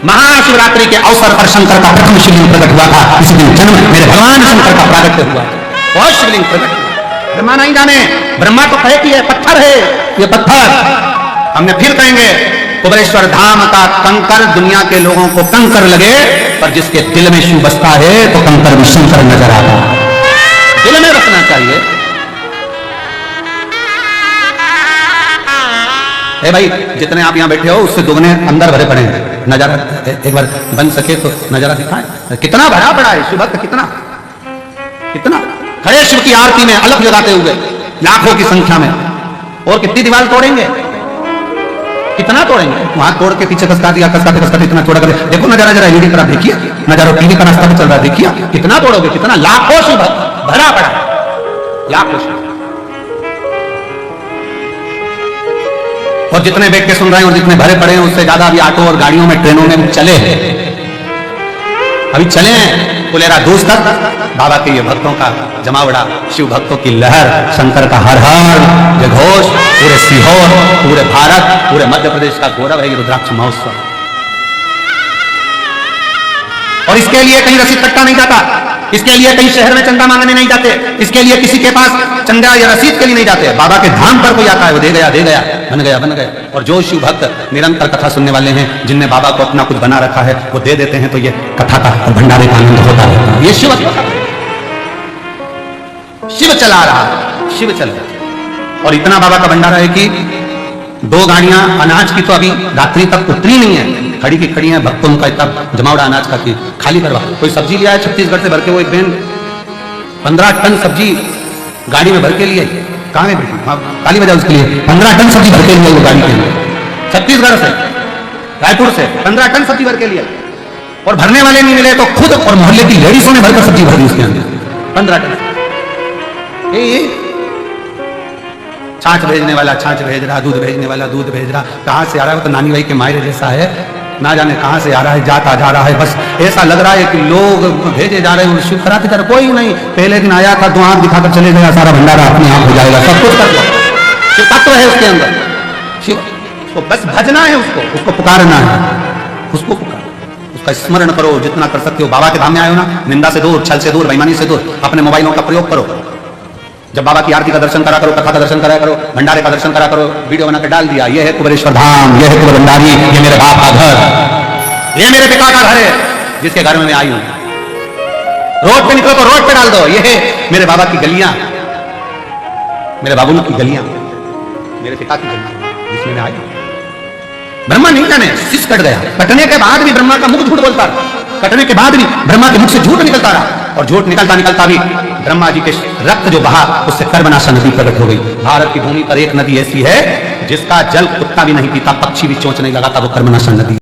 महाशिवरात्रि के अवसर पर शंकर का प्रथम शिवलिंग प्रकट हुआ था। इसी दिन जन्म मेरे भगवान शंकर का प्रागट्य हुआ। बहुत शिवलिंग प्रकट हुआ। ब्रह्मा नहीं जाने, ब्रह्मा तो कहे कि ये पत्थर है, ये पत्थर। हमने फिर कहेंगे कुबेरेश्वर धाम का कंकर दुनिया के लोगों को कंकर लगे, पर जिसके दिल में शिव बसता है तो कंकर भी शंकर नजर आता है। दिल में बसना चाहिए। ए भाई, जितने आप यहां बैठे हो उससे दुगने अंदर भरे पड़े हैं। नजारा एक बार बन सके तो नजारा दिखाएं, कितना भरा पड़ा है शिव भक्त, कितना कितना खड़े शिव की आरती में अलग लगाते हुए लाखों की संख्या में। और कितनी दीवार तोड़ेंगे, कितना तोड़ेंगे? वहां तोड़ के पीछे कसका दिया, कसकाते इतना तोड़ा कर। देखो नजारा जरा एलईडी पर आप देखिए, नजारा टीवी का रास्ता पर चल रहा है, देखिए कितना तोड़ोगे, कितना। लाखों शिव भरा पड़ा, लाखों शिव। और जितने बैठ के सुन रहे हैं और जितने भरे पड़े हैं उससे ज्यादा अभी ऑटो और गाड़ियों में, ट्रेनों में चले हैं, अभी चले हैं कुलेरा दूस तक। बाबा के ये भक्तों का जमावड़ा, शिव भक्तों की लहर, शंकर का हर हर जयघोष पूरे सीहोर, पूरे भारत, पूरे मध्य प्रदेश का गौरव है ये रुद्राक्ष महोत्सव। और इसके लिए कहीं रसीद कट्टा नहीं जाता, इसके लिए कहीं शहर में चंदा मांगने नहीं जाते, इसके लिए किसी के पास चंदा या रसीद के लिए नहीं जाते। बाबा के धाम पर कोई आता है, वो दे गया, बन गया, बन गया। और जो शिव भक्त निरंतर कथा सुनने वाले हैं, जिनने बाबा को अपना कुछ बना रखा है, वो दे देते हैं तो ये कथा का भंडारे का आनंद होता है। ये शिव शिव चला रहा है, शिव चल रहा। और इतना बाबा का भंडारा है कि 2 गाड़ियां अनाज की तो अभी रात्रि तक उतरी नहीं है, खड़ी की खड़ी है। भक्तों का इतना जमावड़ा अनाज का कि खाली करवा। कोई सब्जी लिया है छत्तीसगढ़ से भर के, वो एक बहन 15 टन सब्जी गाड़ी में भर के लिए, कहाँ है बेटी, ताली बजा उसके लिए। 15 टन सब्जी भर के लिए वो गाड़ी के लिए, छत्तीसगढ़ से, रायपुर से 15 टन सब्जी भर के लिए। और भरने वाले नहीं मिले तो खुद और मोहल्ले की लेडीजों ने भरकर सब्जी भर दी उसके अंदर, 15 टन। ये छाछ भेजने वाला छाछ भेज रहा, दूध भेजने वाला दूध भेज रहा, कहाँ से आ रहा है? वो तो नानी भाई के मायरे जैसा है, ना जाने कहाँ से आ रहा है, जाता जा रहा है। बस ऐसा लग रहा है कि लोग भेजे जा रहे हैं शिव कराते कर, कोई नहीं। पहले दिन आया था, 2 आंख दिखाकर चले गया, सारा भंडारा अपने आप हो जाएगा, सब कुछ कर लो। शिव तत्व है उसके अंदर, शिव उसको बस भजना है, उसको पुकारना है, उसको पुकार, उसका स्मरण करो जितना कर सकते हो। बाबा के धाम में आए हो ना, निंदा से दूर, छल से दूर, बेईमानी से दूर, अपने मोबाइलों का प्रयोग करो। जब बाबा की आरती का दर्शन करा करो, कथा का दर्शन करा करो, भंडारे का दर्शन करा करो, वीडियो बना के डाल दिया, ये है कुबेरेश्वर धाम, ये है कुबेर भंडारी, ये मेरे बाप का घर, ये मेरे पिता का घर है जिसके घर में मैं आई हूं। रोड पे निकलो तो रोड पे डाल दो, ये है मेरे बाबा की गलियां, मेरे बाबू की गलियां, मेरे पिता की गलियां जिसमें मैं आई हूं। ब्रह्मा नहीं जाने, शीश कट गया, कटने के बाद भी ब्रह्मा का मुख झूठ बोलता रहा, कटने के बाद भी ब्रह्मा के मुख से झूठ निकलता रहा, और झूठ निकलता निकलता भी ब्रह्मा जी के रक्त जो बहा उससे कर्मनाशा नदी प्रकट हो गई। भारत की भूमि पर एक नदी ऐसी है जिसका जल कुत्ता भी नहीं पीता, पक्षी भी चोंच नहीं लगाता, वो कर्मनाशा नदी।